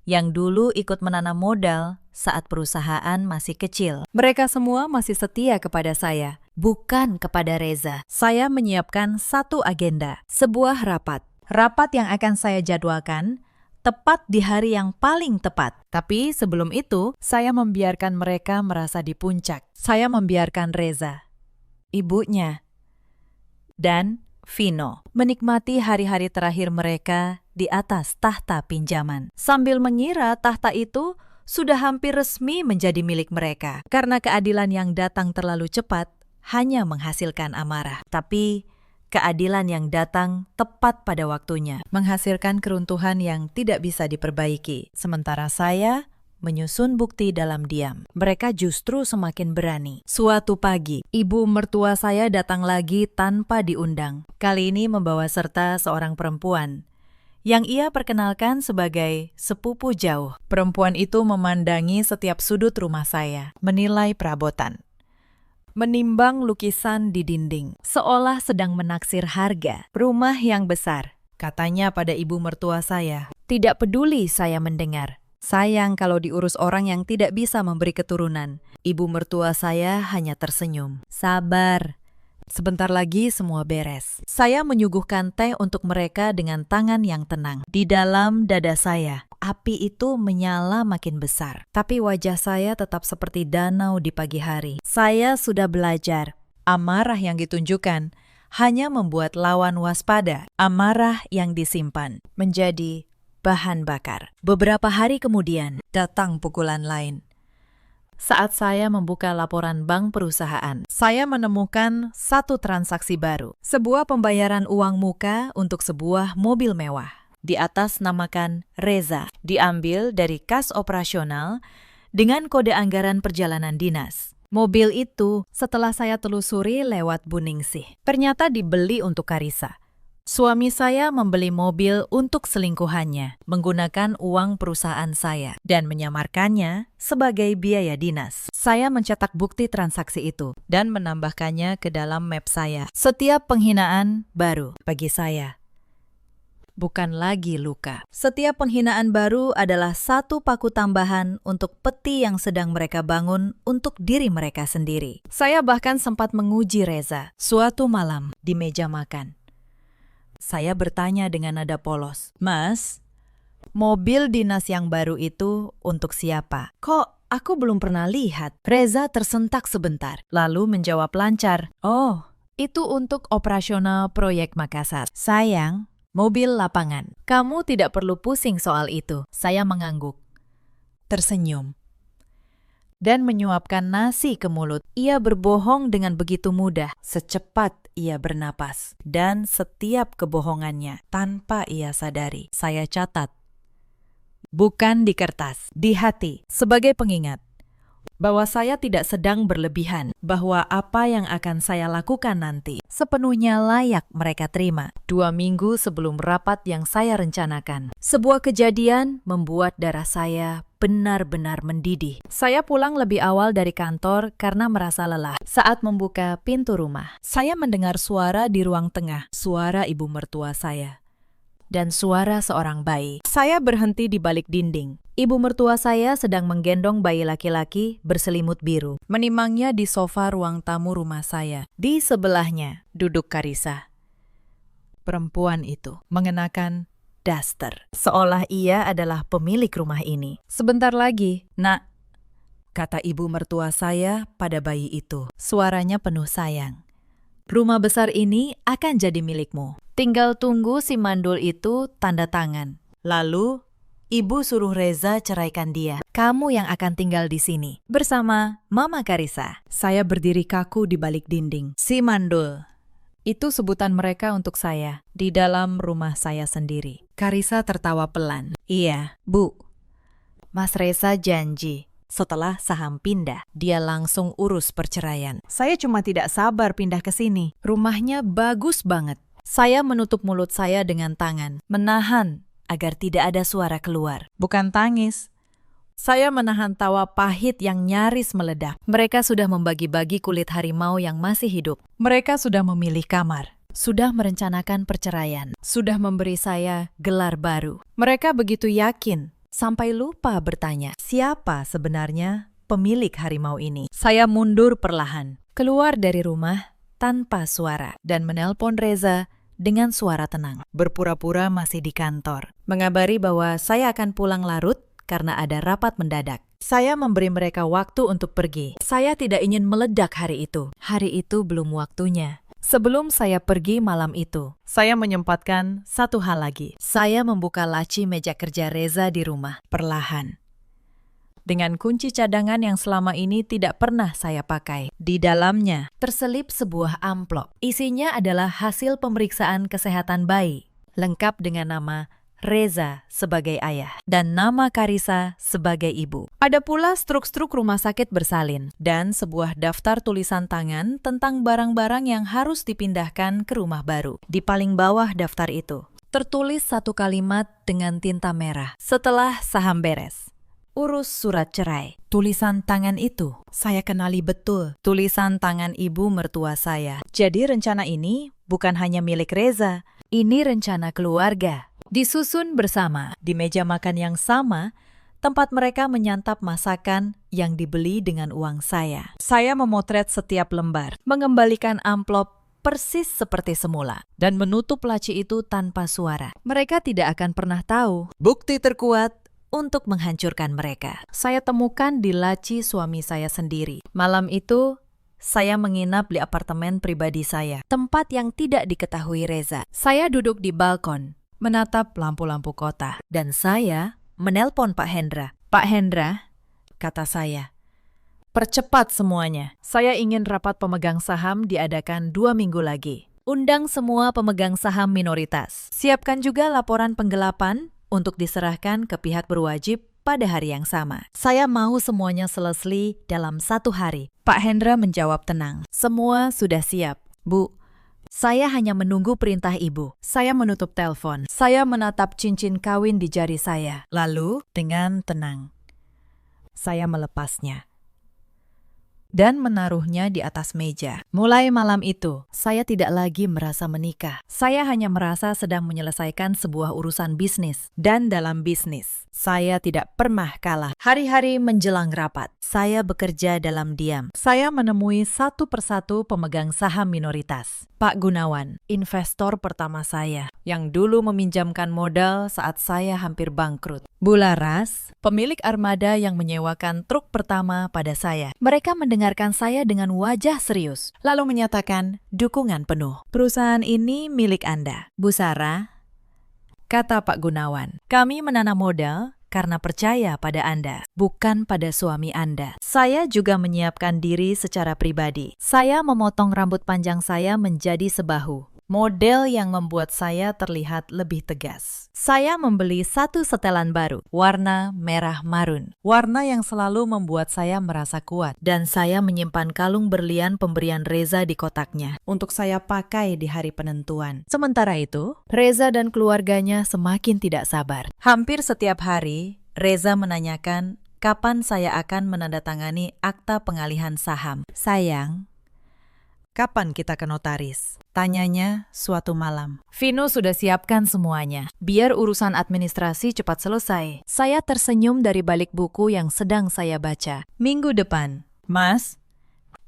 yang dulu ikut menanam modal saat perusahaan masih kecil. Mereka semua masih setia kepada saya, bukan kepada Reza. Saya menyiapkan satu agenda, sebuah rapat. Rapat yang akan saya jadwalkan tepat di hari yang paling tepat. Tapi sebelum itu, saya membiarkan mereka merasa di puncak. Saya membiarkan Reza, ibunya, dan Vino menikmati hari-hari terakhir mereka di atas tahta pinjaman, sambil mengira tahta itu sudah hampir resmi menjadi milik mereka. Karena keadilan yang datang terlalu cepat hanya menghasilkan amarah. Tapi keadilan yang datang tepat pada waktunya menghasilkan keruntuhan yang tidak bisa diperbaiki. Sementara saya menyusun bukti dalam diam. Mereka justru semakin berani. Suatu pagi, ibu mertua saya datang lagi tanpa diundang. Kali ini membawa serta seorang perempuan yang ia perkenalkan sebagai sepupu jauh. Perempuan itu memandangi setiap sudut rumah saya, menilai perabotan, menimbang lukisan di dinding, seolah sedang menaksir harga. Rumah yang besar, katanya pada ibu mertua saya. Tidak peduli saya mendengar. Sayang kalau diurus orang yang tidak bisa memberi keturunan. Ibu mertua saya hanya tersenyum. Sabar. Sebentar lagi semua beres. Saya menyuguhkan teh untuk mereka dengan tangan yang tenang. Di dalam dada saya, api itu menyala makin besar. Tapi wajah saya tetap seperti danau di pagi hari. Saya sudah belajar. Amarah yang ditunjukkan hanya membuat lawan waspada. Amarah yang disimpan menjadi bahan bakar. Beberapa hari kemudian, datang pukulan lain. Saat saya membuka laporan bank perusahaan, saya menemukan satu transaksi baru. Sebuah pembayaran uang muka untuk sebuah mobil mewah. Di atas namakan Reza, diambil dari kas operasional dengan kode anggaran perjalanan dinas. Mobil itu setelah saya telusuri lewat Bu Ningsih, ternyata dibeli untuk Karissa. Suami saya membeli mobil untuk selingkuhannya menggunakan uang perusahaan saya dan menyamarkannya sebagai biaya dinas. Saya mencetak bukti transaksi itu dan menambahkannya ke dalam map saya. Setiap penghinaan baru bagi saya bukan lagi luka. Setiap penghinaan baru adalah satu paku tambahan untuk peti yang sedang mereka bangun untuk diri mereka sendiri. Saya bahkan sempat menguji Reza suatu malam di meja makan. Saya bertanya dengan nada polos, "Mas, mobil dinas yang baru itu untuk siapa? Kok aku belum pernah lihat?" Reza tersentak sebentar, lalu menjawab lancar, "Oh, itu untuk operasional proyek Makassar. Sayang, mobil lapangan. Kamu tidak perlu pusing soal itu." Saya mengangguk, tersenyum, dan menyuapkan nasi ke mulut. Ia berbohong dengan begitu mudah, secepat ia bernapas. Dan setiap kebohongannya tanpa ia sadari. Saya catat, bukan di kertas, di hati, sebagai pengingat bahwa saya tidak sedang berlebihan, bahwa apa yang akan saya lakukan nanti sepenuhnya layak mereka terima. 2 minggu sebelum rapat yang saya rencanakan, sebuah kejadian membuat darah saya benar-benar mendidih. Saya pulang lebih awal dari kantor karena merasa lelah. Saat membuka pintu rumah, saya mendengar suara di ruang tengah, suara ibu mertua saya, dan suara seorang bayi. Saya berhenti di balik dinding. Ibu mertua saya sedang menggendong bayi laki-laki berselimut biru, menimangnya di sofa ruang tamu rumah saya. Di sebelahnya duduk Karissa. Perempuan itu mengenakan daster, seolah ia adalah pemilik rumah ini. "Sebentar lagi, Nak," kata ibu mertua saya pada bayi itu. Suaranya penuh sayang. "Rumah besar ini akan jadi milikmu. Tinggal tunggu si mandul itu tanda tangan. Lalu, ibu suruh Reza ceraikan dia. Kamu yang akan tinggal di sini, bersama Mama Karissa." Saya berdiri kaku di balik dinding. Si mandul. Itu sebutan mereka untuk saya, di dalam rumah saya sendiri. Karissa tertawa pelan. "Iya, Bu. Mas Reza janji, setelah saham pindah, dia langsung urus perceraian. Saya cuma tidak sabar pindah ke sini. Rumahnya bagus banget." Saya menutup mulut saya dengan tangan, menahan agar tidak ada suara keluar. Bukan tangis. Saya menahan tawa pahit yang nyaris meledak. Mereka sudah membagi-bagi kulit harimau yang masih hidup. Mereka sudah memilih kamar, sudah merencanakan perceraian, sudah memberi saya gelar baru. Mereka begitu yakin, sampai lupa bertanya, siapa sebenarnya pemilik harimau ini. Saya mundur perlahan, keluar dari rumah tanpa suara, dan menelpon Reza dengan suara tenang. Berpura-pura masih di kantor, mengabari bahwa saya akan pulang larut karena ada rapat mendadak. Saya memberi mereka waktu untuk pergi. Saya tidak ingin meledak hari itu. Hari itu belum waktunya. Sebelum saya pergi malam itu, saya menyempatkan satu hal lagi. Saya membuka laci meja kerja Reza di rumah, perlahan, dengan kunci cadangan yang selama ini tidak pernah saya pakai. Di dalamnya terselip sebuah amplop. Isinya adalah hasil pemeriksaan kesehatan bayi, lengkap dengan nama Reza sebagai ayah dan nama Karissa sebagai ibu. Ada pula struk-struk rumah sakit bersalin dan sebuah daftar tulisan tangan tentang barang-barang yang harus dipindahkan ke rumah baru. Di paling bawah daftar itu tertulis satu kalimat dengan tinta merah. "Setelah saham beres, urus surat cerai." Tulisan tangan itu saya kenali betul. Tulisan tangan ibu mertua saya. Jadi rencana ini bukan hanya milik Reza, Ini rencana keluarga. Disusun bersama. Di meja makan yang sama, tempat mereka menyantap masakan yang dibeli dengan uang saya. Saya memotret setiap lembar, Mengembalikan amplop persis seperti semula. Dan menutup laci itu tanpa suara. Mereka tidak akan pernah tahu. bukti terkuat untuk menghancurkan mereka. Saya temukan di laci suami saya sendiri. Malam itu, saya menginap di apartemen pribadi saya. Tempat yang tidak diketahui Reza. Saya duduk di balkon, Menatap lampu-lampu kota. Dan saya menelpon Pak Hendra. Pak Hendra, Kata saya, percepat semuanya. Saya ingin rapat pemegang saham diadakan 2 minggu lagi. undang semua pemegang saham minoritas. Siapkan juga laporan penggelapan untuk diserahkan ke pihak berwajib pada hari yang sama. Saya mau semuanya selesai dalam 1 hari. Pak Hendra menjawab tenang. Semua sudah siap. Bu, saya hanya menunggu perintah ibu. Saya menutup telepon. Saya menatap cincin kawin di jari saya. Lalu, dengan tenang, saya melepasnya dan menaruhnya di atas meja. Mulai malam itu, saya tidak lagi merasa menikah. Saya hanya merasa sedang menyelesaikan sebuah urusan bisnis. Dan dalam bisnis, saya tidak pernah kalah. Hari-hari menjelang rapat, saya bekerja dalam diam. Saya menemui satu persatu pemegang saham minoritas. Pak Gunawan, investor pertama saya, yang dulu meminjamkan modal saat saya hampir bangkrut. Bu Laras, pemilik armada yang menyewakan truk pertama pada saya. Mereka mendengarkan saya dengan wajah serius, lalu menyatakan dukungan penuh. Perusahaan ini milik Anda. Bu Sarah, kata Pak Gunawan, kami menanam modal karena percaya pada Anda, bukan pada suami Anda. Saya juga menyiapkan diri secara pribadi. Saya memotong rambut panjang saya menjadi sebahu. Model yang membuat saya terlihat lebih tegas. Saya membeli satu setelan baru, warna merah marun. Warna yang selalu membuat saya merasa kuat. Dan saya menyimpan kalung berlian pemberian Reza di kotaknya untuk saya pakai di hari penentuan. Sementara itu, Reza dan keluarganya semakin tidak sabar. Hampir setiap hari, Reza menanyakan kapan saya akan menandatangani akta pengalihan saham. Sayang, kapan kita ke notaris? Tanyanya suatu malam. Vino sudah siapkan semuanya. Biar urusan administrasi cepat selesai. Saya tersenyum dari balik buku yang sedang saya baca. Minggu depan. Mas,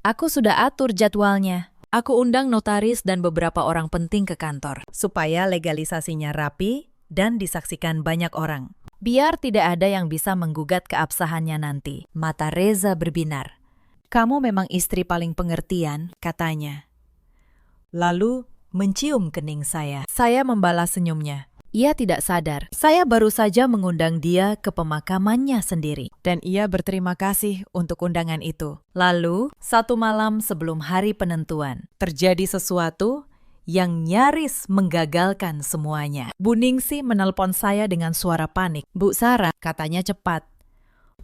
aku sudah atur jadwalnya. Aku undang notaris dan beberapa orang penting ke kantor. Supaya legalisasinya rapi dan disaksikan banyak orang. Biar tidak ada yang bisa menggugat keabsahannya nanti. Mata Reza berbinar. Kamu memang istri paling pengertian, katanya. Lalu mencium kening saya. Saya membalas senyumnya. Ia tidak sadar. Saya baru saja mengundang dia ke pemakamannya sendiri. Dan ia berterima kasih untuk undangan itu. Lalu, satu malam sebelum hari penentuan, terjadi sesuatu yang nyaris menggagalkan semuanya. Bu Ningsi menelpon saya dengan suara panik. Bu Sarah, katanya cepat.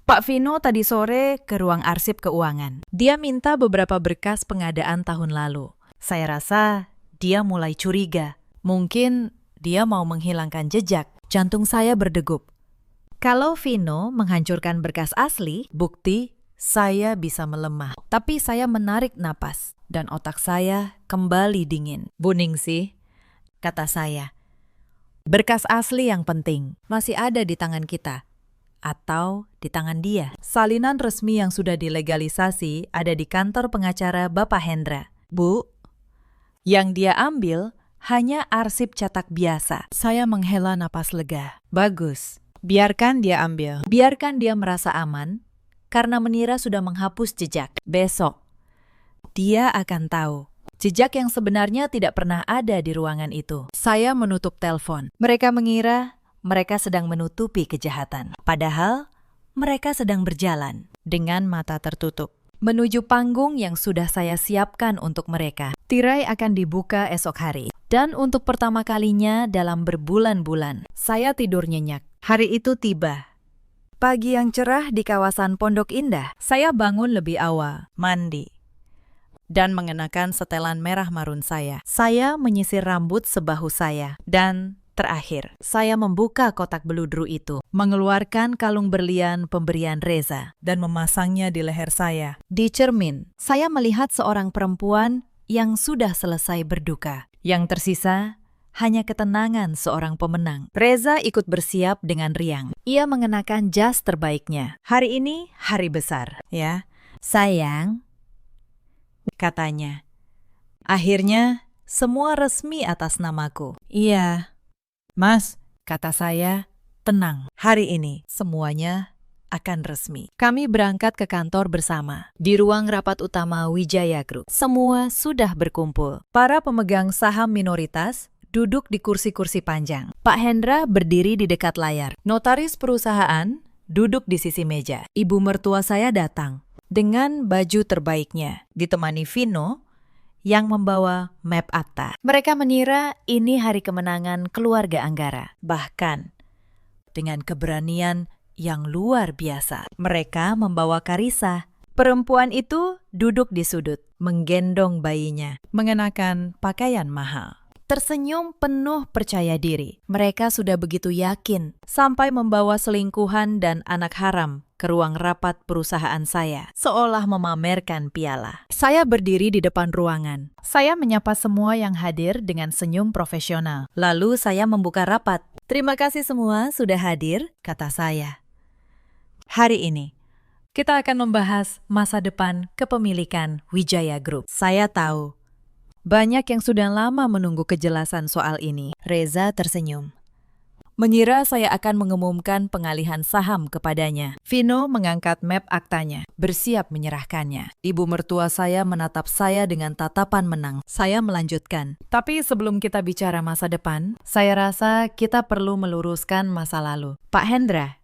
Pak Vino tadi sore ke ruang arsip keuangan. Dia minta beberapa berkas pengadaan tahun lalu. Saya rasa dia mulai curiga. Mungkin dia mau menghilangkan jejak. Jantung saya berdegup. Kalau Vino menghancurkan berkas asli, bukti saya bisa melemah. Tapi saya menarik napas dan otak saya kembali dingin. Bu Ningsi, kata saya, berkas asli yang penting masih ada di tangan kita. Atau di tangan dia. Salinan resmi yang sudah dilegalisasi ada di kantor pengacara Bapak Hendra. Bu, yang dia ambil hanya arsip cetak biasa. Saya menghela napas lega. Bagus, biarkan dia ambil. Biarkan dia merasa aman, karena menira sudah menghapus jejak. Besok, dia akan tahu. Jejak yang sebenarnya tidak pernah ada di ruangan itu. Saya menutup telepon. Mereka mengira mereka sedang menutupi kejahatan. Padahal, mereka sedang berjalan dengan mata tertutup menuju panggung yang sudah saya siapkan untuk mereka. Tirai akan dibuka esok hari. Dan untuk pertama kalinya dalam berbulan-bulan, saya tidur nyenyak. Hari itu tiba. Pagi yang cerah di kawasan Pondok Indah. Saya bangun lebih awal, mandi, dan mengenakan setelan merah marun saya. Saya menyisir rambut sebahu saya. Dan terakhir, saya membuka kotak beludru itu, mengeluarkan kalung berlian pemberian Reza, dan memasangnya di leher saya. Di cermin, saya melihat seorang perempuan yang sudah selesai berduka. Yang tersisa hanya ketenangan seorang pemenang. Reza ikut bersiap dengan riang. Ia mengenakan jas terbaiknya. Hari ini hari besar, ya. Sayang, katanya. Akhirnya, semua resmi atas namaku. Iya. Mas, kata saya, tenang. Hari ini semuanya akan resmi. Kami berangkat ke kantor bersama. Di ruang rapat utama Wijaya Group. Semua sudah berkumpul. Para pemegang saham minoritas duduk di kursi-kursi panjang. Pak Hendra berdiri di dekat layar. Notaris perusahaan duduk di sisi meja. Ibu mertua saya datang dengan baju terbaiknya, ditemani Vino yang membawa map akta. Mereka mengira ini hari kemenangan keluarga Anggara. Bahkan dengan keberanian yang luar biasa, mereka membawa Karisa. Perempuan itu duduk di sudut, menggendong bayinya, mengenakan pakaian mahal. Tersenyum penuh percaya diri. Mereka sudah begitu yakin, sampai membawa selingkuhan dan anak haram ke ruang rapat perusahaan saya, seolah memamerkan piala. Saya berdiri di depan ruangan. Saya menyapa semua yang hadir dengan senyum profesional. Lalu saya membuka rapat. Terima kasih semua sudah hadir, kata saya. Hari ini, kita akan membahas masa depan kepemilikan Wijaya Group. Saya tahu, banyak yang sudah lama menunggu kejelasan soal ini. Reza tersenyum. Mengira saya akan mengumumkan pengalihan saham kepadanya. Vino mengangkat map aktanya, bersiap menyerahkannya. Ibu mertua saya menatap saya dengan tatapan menang. Saya melanjutkan. Tapi sebelum kita bicara masa depan, saya rasa kita perlu meluruskan masa lalu. Pak Hendra,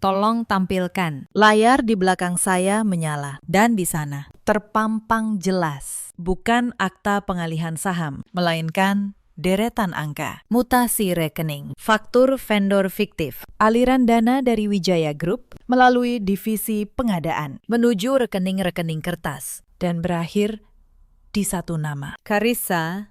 tolong tampilkan. Layar di belakang saya menyala. Dan di sana, terpampang jelas. Bukan akta pengalihan saham, melainkan deretan angka, mutasi rekening, faktur vendor fiktif, aliran dana dari Wijaya Group melalui divisi pengadaan, menuju rekening-rekening kertas, dan berakhir di satu nama. Karisa.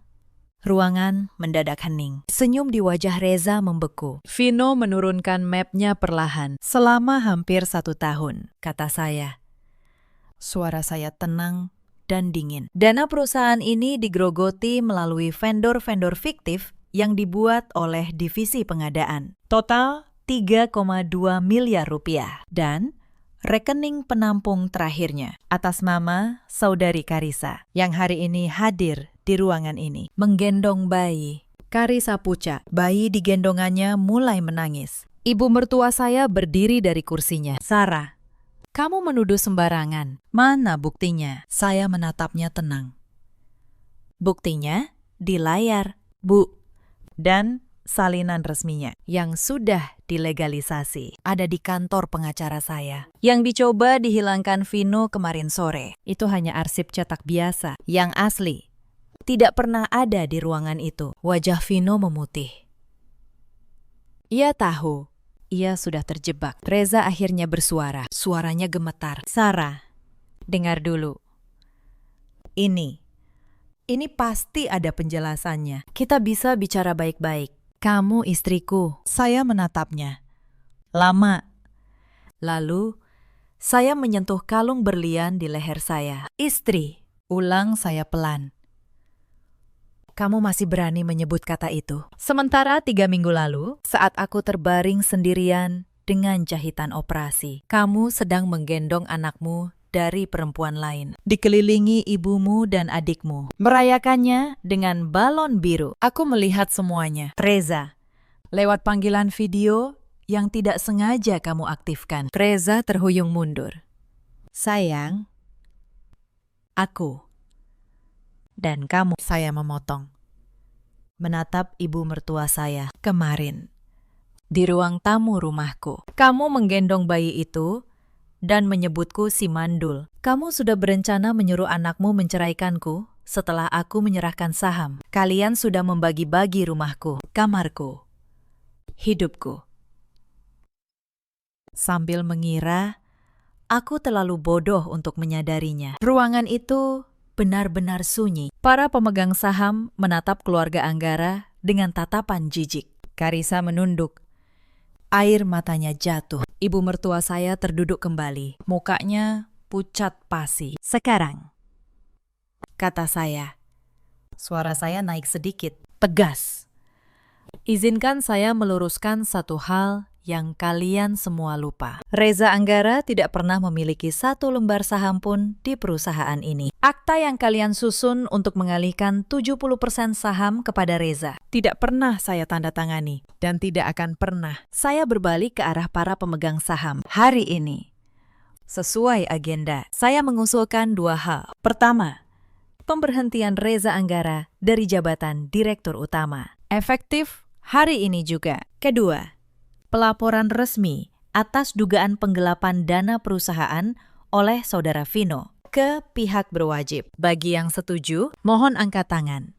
Ruangan mendadak hening. Senyum di wajah Reza membeku. Vino menurunkan mapnya perlahan. Selama hampir 1 tahun, kata saya. Suara saya tenang dan dingin. Dana perusahaan ini digrogoti melalui vendor-vendor fiktif yang dibuat oleh divisi pengadaan. Total 3,2 miliar rupiah. Dan rekening penampung terakhirnya atas nama Saudari Karisa yang hari ini hadir di ruangan ini, menggendong bayi. Karisa pucat. Bayi di gendongannya mulai menangis. Ibu mertua saya berdiri dari kursinya. Sarah, kamu menuduh sembarangan. Mana buktinya? Saya menatapnya tenang. Buktinya di layar, Bu. Dan salinan resminya yang sudah dilegalisasi ada di kantor pengacara saya. Yang dicoba dihilangkan Vino kemarin sore. Itu hanya arsip cetak biasa. Yang asli tidak pernah ada di ruangan itu. Wajah Vino memutih. Ia tahu, ia sudah terjebak. Reza akhirnya bersuara. Suaranya gemetar. Sarah, dengar dulu. Ini pasti ada penjelasannya. Kita bisa bicara baik-baik. Kamu istriku. Saya menatapnya. Lama. Lalu, saya menyentuh kalung berlian di leher saya. Istri, ulang saya pelan. Kamu masih berani menyebut kata itu. Sementara 3 minggu lalu, saat aku terbaring sendirian dengan jahitan operasi, kamu sedang menggendong anakmu dari perempuan lain. Dikelilingi ibumu dan adikmu. Merayakannya dengan balon biru. Aku melihat semuanya. Reza, lewat panggilan video yang tidak sengaja kamu aktifkan. Reza terhuyung mundur. Sayang, aku dan kamu. Saya memotong. Menatap ibu mertua saya kemarin di ruang tamu rumahku. Kamu menggendong bayi itu dan menyebutku si mandul. Kamu sudah berencana menyuruh anakmu menceraikanku setelah aku menyerahkan saham. Kalian sudah membagi-bagi rumahku, kamarku, hidupku. Sambil mengira, aku terlalu bodoh untuk menyadarinya. Ruangan itu benar-benar sunyi. Para pemegang saham menatap keluarga Anggara dengan tatapan jijik. Karisa menunduk. Air matanya jatuh. Ibu mertua saya terduduk kembali. Mukanya pucat pasi. Sekarang, kata saya. Suara saya naik sedikit. tegas. Izinkan saya meluruskan satu hal yang kalian semua lupa. Reza Anggara tidak pernah memiliki satu lembar saham pun di perusahaan ini. Akta yang kalian susun untuk mengalihkan 70% saham kepada Reza tidak pernah saya tanda tangani dan tidak akan pernah. Saya berbalik ke arah para pemegang saham. Hari ini, sesuai agenda, saya mengusulkan dua hal. Pertama, pemberhentian Reza Anggara dari jabatan Direktur Utama. Efektif hari ini juga. Kedua, pelaporan resmi atas dugaan penggelapan dana perusahaan oleh Saudara Vino ke pihak berwajib. Bagi yang setuju, mohon angkat tangan.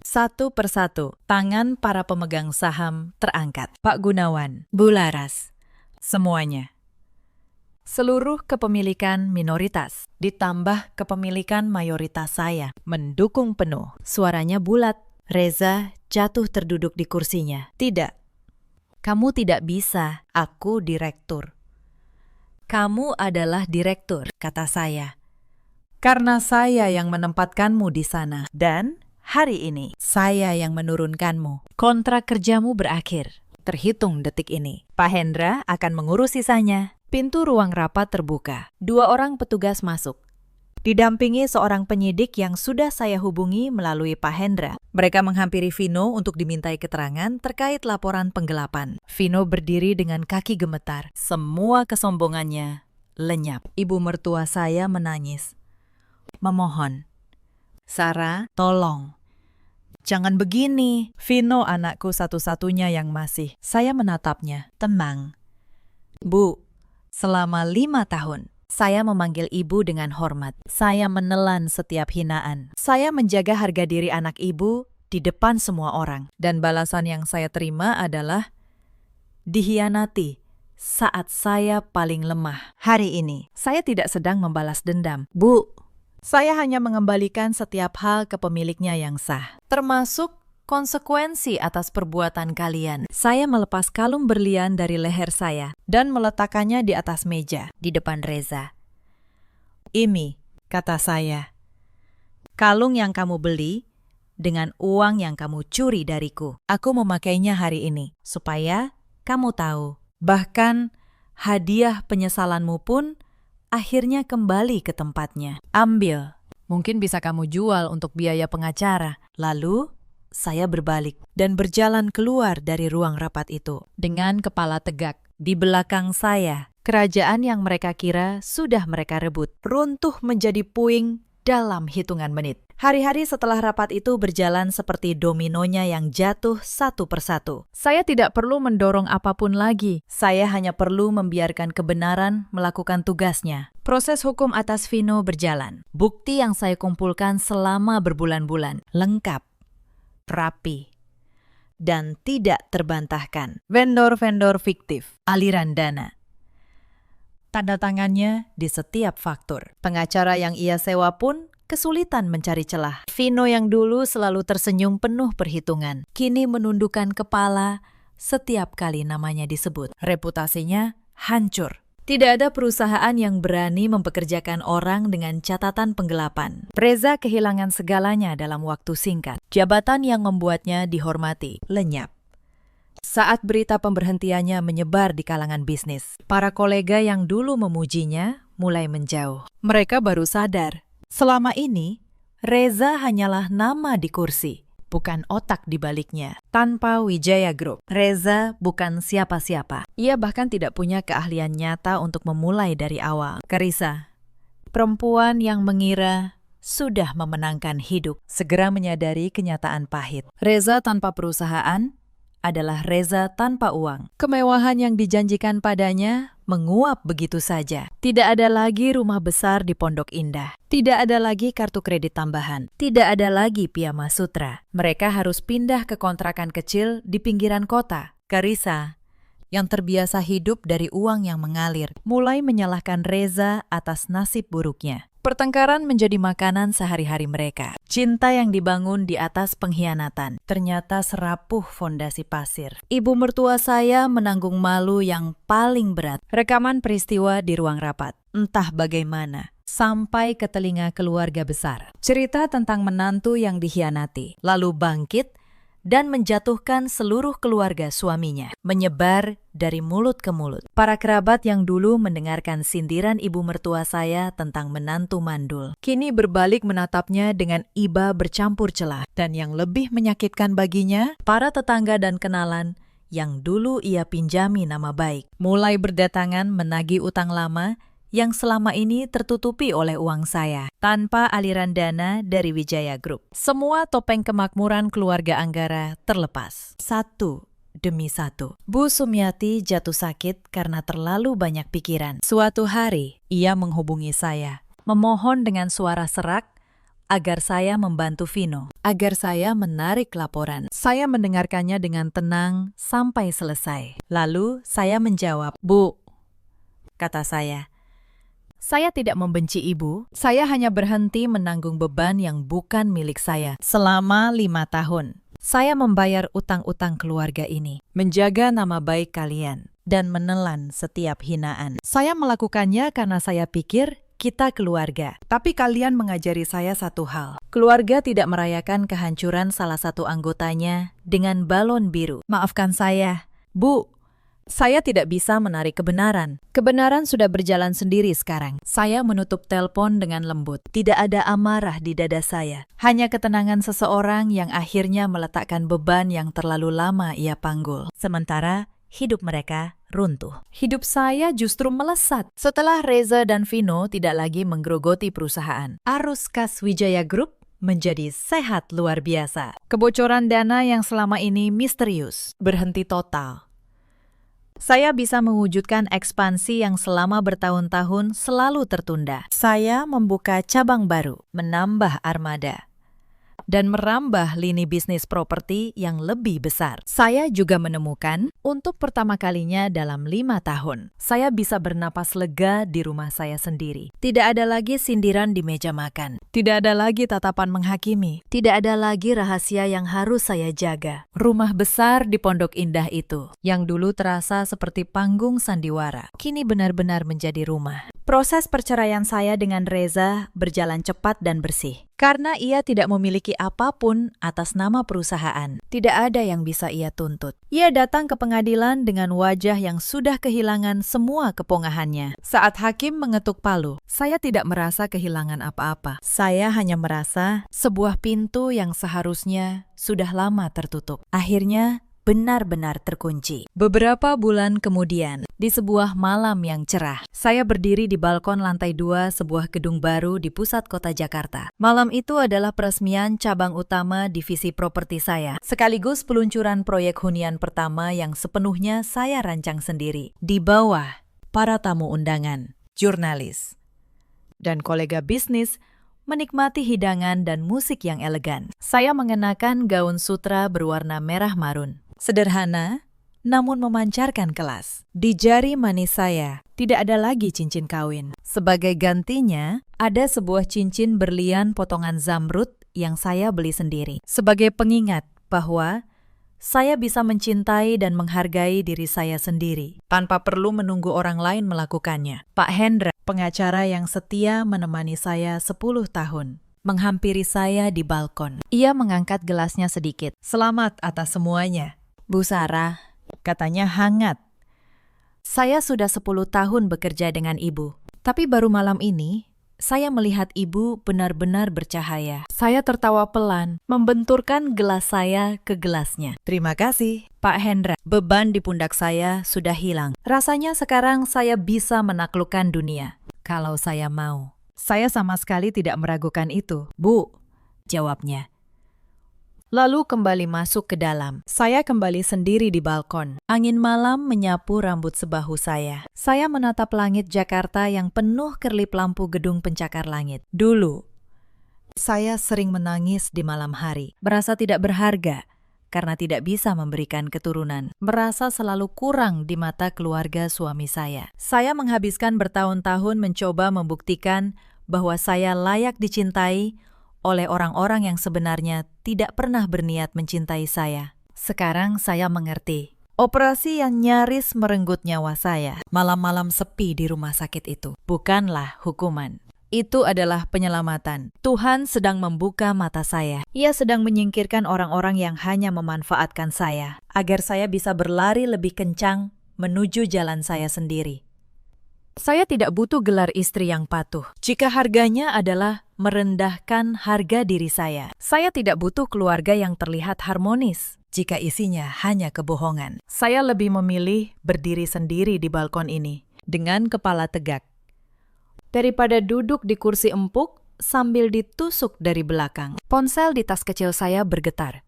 Satu persatu, tangan para pemegang saham terangkat. Pak Gunawan, Bu Laras, semuanya. Seluruh kepemilikan minoritas, ditambah kepemilikan mayoritas saya, mendukung penuh. Suaranya bulat. Reza jatuh terduduk di kursinya. Tidak. Kamu tidak bisa, aku direktur. Kamu adalah direktur, kata saya. Karena saya yang menempatkanmu di sana. Dan hari ini, Saya yang menurunkanmu. kontrak kerjamu berakhir. Terhitung detik ini. Pak Hendra akan mengurus sisanya. Pintu ruang rapat terbuka. Dua orang petugas masuk. Didampingi seorang penyidik yang sudah saya hubungi melalui Pak Hendra. Mereka menghampiri Vino untuk dimintai keterangan terkait laporan penggelapan. Vino berdiri dengan kaki gemetar. Semua kesombongannya lenyap. Ibu mertua saya menangis. Memohon. Sarah, tolong. Jangan begini. Vino anakku satu-satunya yang masih. Saya menatapnya. Tenang. Bu, selama 5 tahun, saya memanggil ibu dengan hormat. Saya menelan setiap hinaan. Saya menjaga harga diri anak ibu di depan semua orang. Dan balasan yang saya terima adalah Dihianati saat saya paling lemah. Hari ini, saya tidak sedang membalas dendam. Bu, Saya hanya mengembalikan setiap hal ke pemiliknya yang sah. termasuk konsekuensi atas perbuatan kalian. Saya melepas kalung berlian dari leher saya dan meletakkannya di atas meja Di depan Reza. Ini, kata saya, kalung yang kamu beli dengan uang yang kamu curi dariku. Aku memakainya hari ini supaya kamu tahu. Bahkan hadiah penyesalanmu pun akhirnya kembali ke tempatnya. Ambil. Mungkin bisa kamu jual untuk biaya pengacara. Lalu, saya berbalik dan berjalan keluar dari ruang rapat itu. Dengan kepala tegak. Di belakang saya, kerajaan yang mereka kira sudah mereka rebut, runtuh menjadi puing dalam hitungan menit. Hari-hari setelah rapat itu berjalan seperti dominonya yang jatuh satu persatu. Saya tidak perlu mendorong apapun lagi. Saya hanya perlu membiarkan kebenaran melakukan tugasnya. Proses hukum atas Vino berjalan. Bukti yang saya kumpulkan selama berbulan-bulan, lengkap, rapi, dan tidak terbantahkan. Vendor-vendor fiktif. Aliran dana. Tanda tangannya di setiap faktur. Pengacara yang ia sewa pun kesulitan mencari celah. Vino yang dulu selalu tersenyum penuh perhitungan, kini menundukkan kepala setiap kali namanya disebut. Reputasinya hancur. Tidak ada perusahaan yang berani mempekerjakan orang dengan catatan penggelapan. Reza kehilangan segalanya dalam waktu singkat. Jabatan yang membuatnya dihormati lenyap. Saat berita pemberhentiannya menyebar di kalangan bisnis, para kolega yang dulu memujinya mulai menjauh. Mereka baru sadar, selama ini Reza hanyalah nama di kursi, bukan otak di baliknya. Tanpa Wijaya Group, Reza bukan siapa-siapa. Ia bahkan tidak punya keahlian nyata untuk memulai dari awal. Karissa, perempuan yang mengira sudah memenangkan hidup, segera menyadari kenyataan pahit. Reza tanpa perusahaan adalah Reza tanpa uang. Kemewahan yang dijanjikan padanya menguap begitu saja. Tidak ada lagi rumah besar di Pondok Indah. Tidak ada lagi kartu kredit tambahan. Tidak ada lagi piyama sutra. Mereka harus pindah ke kontrakan kecil di pinggiran kota. Karissa, yang terbiasa hidup dari uang yang mengalir, mulai menyalahkan Reza atas nasib buruknya. Pertengkaran menjadi makanan sehari-hari mereka. Cinta yang dibangun di atas pengkhianatan ternyata serapuh fondasi pasir. Ibu mertua saya menanggung malu yang paling berat. Rekaman peristiwa di ruang rapat. Entah bagaimana, sampai ke telinga keluarga besar. Cerita tentang menantu yang dikhianati, lalu bangkit dan menjatuhkan seluruh keluarga suaminya, menyebar dari mulut ke mulut. Para kerabat yang dulu mendengarkan sindiran ibu mertua saya tentang menantu mandul, kini berbalik menatapnya dengan iba bercampur celah. Dan yang lebih menyakitkan baginya, para tetangga dan kenalan yang dulu ia pinjami nama baik, mulai berdatangan menagih utang lama yang selama ini tertutupi oleh uang saya, tanpa aliran dana dari Wijaya Group. Semua topeng kemakmuran keluarga Anggara terlepas, satu demi satu. Bu Sumiati jatuh sakit karena terlalu banyak pikiran. Suatu hari, ia menghubungi saya, memohon dengan suara serak agar saya membantu Vino, agar saya menarik laporan. Saya mendengarkannya dengan tenang sampai selesai. Lalu saya menjawab, "Bu," kata saya tidak membenci ibu, saya hanya berhenti menanggung beban yang bukan milik saya. Selama 5 tahun, saya membayar utang-utang keluarga ini, menjaga nama baik kalian, dan menelan setiap hinaan. Saya melakukannya karena saya pikir kita keluarga. Tapi kalian mengajari saya satu hal. Keluarga tidak merayakan kehancuran salah satu anggotanya dengan balon biru. Maafkan saya, Bu. Saya tidak bisa menarik kebenaran. Kebenaran sudah berjalan sendiri sekarang. Saya menutup telepon dengan lembut. Tidak ada amarah di dada saya. Hanya ketenangan seseorang yang akhirnya meletakkan beban yang terlalu lama ia panggul. Sementara hidup mereka runtuh. Hidup saya justru melesat. Setelah Reza dan Vino tidak lagi menggerogoti perusahaan, arus kas Wijaya Group menjadi sehat luar biasa. Kebocoran dana yang selama ini misterius berhenti total. Saya bisa mewujudkan ekspansi yang selama bertahun-tahun selalu tertunda. Saya membuka cabang baru, menambah armada, dan merambah lini bisnis properti yang lebih besar. Saya juga menemukan, untuk pertama kalinya dalam 5 tahun, saya bisa bernapas lega di rumah saya sendiri. Tidak ada lagi sindiran di meja makan. Tidak ada lagi tatapan menghakimi. Tidak ada lagi rahasia yang harus saya jaga. Rumah besar di Pondok Indah itu, yang dulu terasa seperti panggung sandiwara, kini benar-benar menjadi rumah. Proses perceraian saya dengan Reza berjalan cepat dan bersih. Karena ia tidak memiliki apapun atas nama perusahaan, tidak ada yang bisa ia tuntut. Ia datang ke pengadilan dengan wajah yang sudah kehilangan semua kepongahannya. Saat hakim mengetuk palu, saya tidak merasa kehilangan apa-apa. Saya hanya merasa sebuah pintu yang seharusnya sudah lama tertutup, akhirnya benar-benar terkunci. Beberapa bulan kemudian, di sebuah malam yang cerah, saya berdiri di balkon lantai 2 sebuah gedung baru di pusat kota Jakarta. Malam itu adalah peresmian cabang utama divisi properti saya, sekaligus peluncuran proyek hunian pertama yang sepenuhnya saya rancang sendiri. Di bawah, para tamu undangan, jurnalis, dan kolega bisnis menikmati hidangan dan musik yang elegan. Saya mengenakan gaun sutra berwarna merah marun. Sederhana, namun memancarkan kelas. Di jari manis saya, tidak ada lagi cincin kawin. Sebagai gantinya, ada sebuah cincin berlian potongan zamrud yang saya beli sendiri. Sebagai pengingat bahwa saya bisa mencintai dan menghargai diri saya sendiri, tanpa perlu menunggu orang lain melakukannya. Pak Hendra, pengacara yang setia menemani saya 10 tahun, menghampiri saya di balkon. Ia mengangkat gelasnya sedikit. "Selamat atas semuanya, Bu Sarah," katanya hangat. "Saya sudah 10 tahun bekerja dengan ibu. Tapi baru malam ini, saya melihat ibu benar-benar bercahaya." Saya tertawa pelan, membenturkan gelas saya ke gelasnya. "Terima kasih, Pak Hendra. Beban di pundak saya sudah hilang. Rasanya sekarang saya bisa menaklukkan dunia. Kalau saya mau." "Saya sama sekali tidak meragukan itu, Bu," jawabnya. Lalu kembali masuk ke dalam. Saya kembali sendiri di balkon. Angin malam menyapu rambut sebahu saya. Saya menatap langit Jakarta yang penuh kerlip lampu gedung pencakar langit. Dulu, saya sering menangis di malam hari. Merasa tidak berharga karena tidak bisa memberikan keturunan. Merasa selalu kurang di mata keluarga suami saya. Saya menghabiskan bertahun-tahun mencoba membuktikan bahwa saya layak dicintai oleh orang-orang yang sebenarnya tidak pernah berniat mencintai saya. Sekarang saya mengerti. Operasi yang nyaris merenggut nyawa saya, malam-malam sepi di rumah sakit itu, bukanlah hukuman. Itu adalah penyelamatan. Tuhan sedang membuka mata saya. Ia sedang menyingkirkan orang-orang yang hanya memanfaatkan saya, agar saya bisa berlari lebih kencang menuju jalan saya sendiri. Saya tidak butuh gelar istri yang patuh. Jika harganya adalah merendahkan harga diri saya tidak butuh keluarga yang terlihat harmonis. Jika isinya hanya kebohongan, saya lebih memilih berdiri sendiri di balkon ini dengan kepala tegak daripada duduk di kursi empuk sambil ditusuk dari belakang. Ponsel di tas kecil saya bergetar.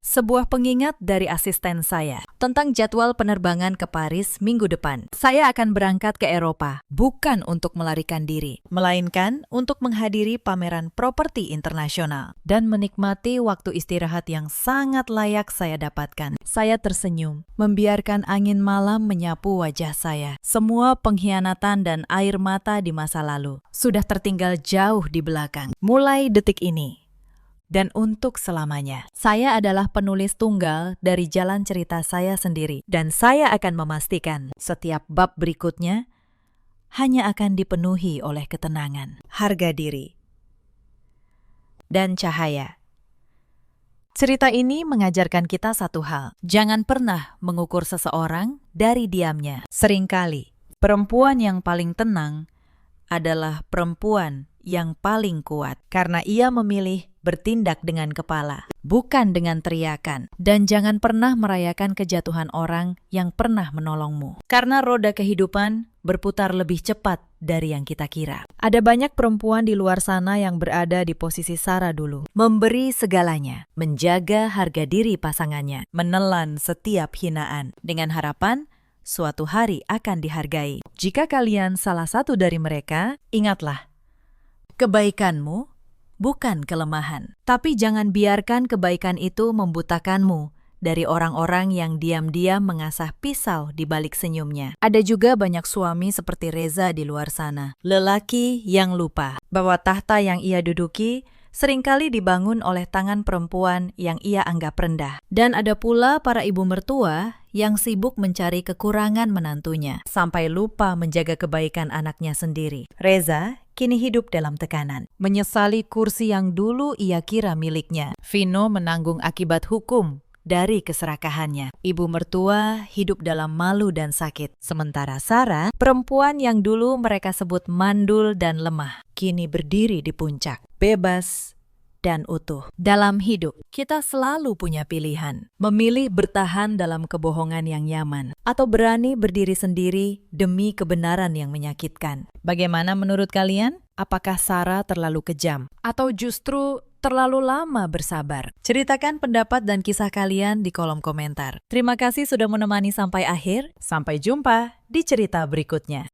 Sebuah pengingat dari asisten saya tentang jadwal penerbangan ke Paris minggu depan. Saya akan berangkat ke Eropa, bukan untuk melarikan diri, melainkan untuk menghadiri pameran properti internasional dan menikmati waktu istirahat yang sangat layak saya dapatkan. Saya tersenyum, membiarkan angin malam menyapu wajah saya. Semua pengkhianatan dan air mata di masa lalu sudah tertinggal jauh di belakang. Mulai detik ini dan untuk selamanya. Saya adalah penulis tunggal dari jalan cerita saya sendiri, dan saya akan memastikan setiap bab berikutnya hanya akan dipenuhi oleh ketenangan, harga diri, dan cahaya. Cerita ini mengajarkan kita satu hal: jangan pernah mengukur seseorang dari diamnya. Seringkali, perempuan yang paling tenang adalah perempuan yang paling kuat, karena ia memilih bertindak dengan kepala, bukan dengan teriakan. Dan jangan pernah merayakan kejatuhan orang yang pernah menolongmu, karena roda kehidupan berputar lebih cepat dari yang kita kira. Ada banyak perempuan di luar sana yang berada di posisi Sarah dulu, memberi segalanya, menjaga harga diri pasangannya, menelan setiap hinaan, dengan harapan suatu hari akan dihargai. Jika kalian salah satu dari mereka, ingatlah, kebaikanmu bukan kelemahan. Tapi jangan biarkan kebaikan itu membutakanmu dari orang-orang yang diam-diam mengasah pisau di balik senyumnya. Ada juga banyak suami seperti Reza di luar sana. Lelaki yang lupa bahwa tahta yang ia duduki seringkali dibangun oleh tangan perempuan yang ia anggap rendah. Dan ada pula para ibu mertua yang sibuk mencari kekurangan menantunya, sampai lupa menjaga kebaikan anaknya sendiri. Reza kini hidup dalam tekanan, menyesali kursi yang dulu ia kira miliknya. Vino menanggung akibat hukum dari keserakahannya. Ibu mertua hidup dalam malu dan sakit. Sementara Sarah, perempuan yang dulu mereka sebut mandul dan lemah, kini berdiri di puncak, bebas dan utuh. Dalam hidup, kita selalu punya pilihan. Memilih bertahan dalam kebohongan yang nyaman, atau berani berdiri sendiri demi kebenaran yang menyakitkan. Bagaimana menurut kalian? Apakah Sarah terlalu kejam? Atau justru terlalu lama bersabar? Ceritakan pendapat dan kisah kalian di kolom komentar. Terima kasih sudah menemani sampai akhir. Sampai jumpa di cerita berikutnya.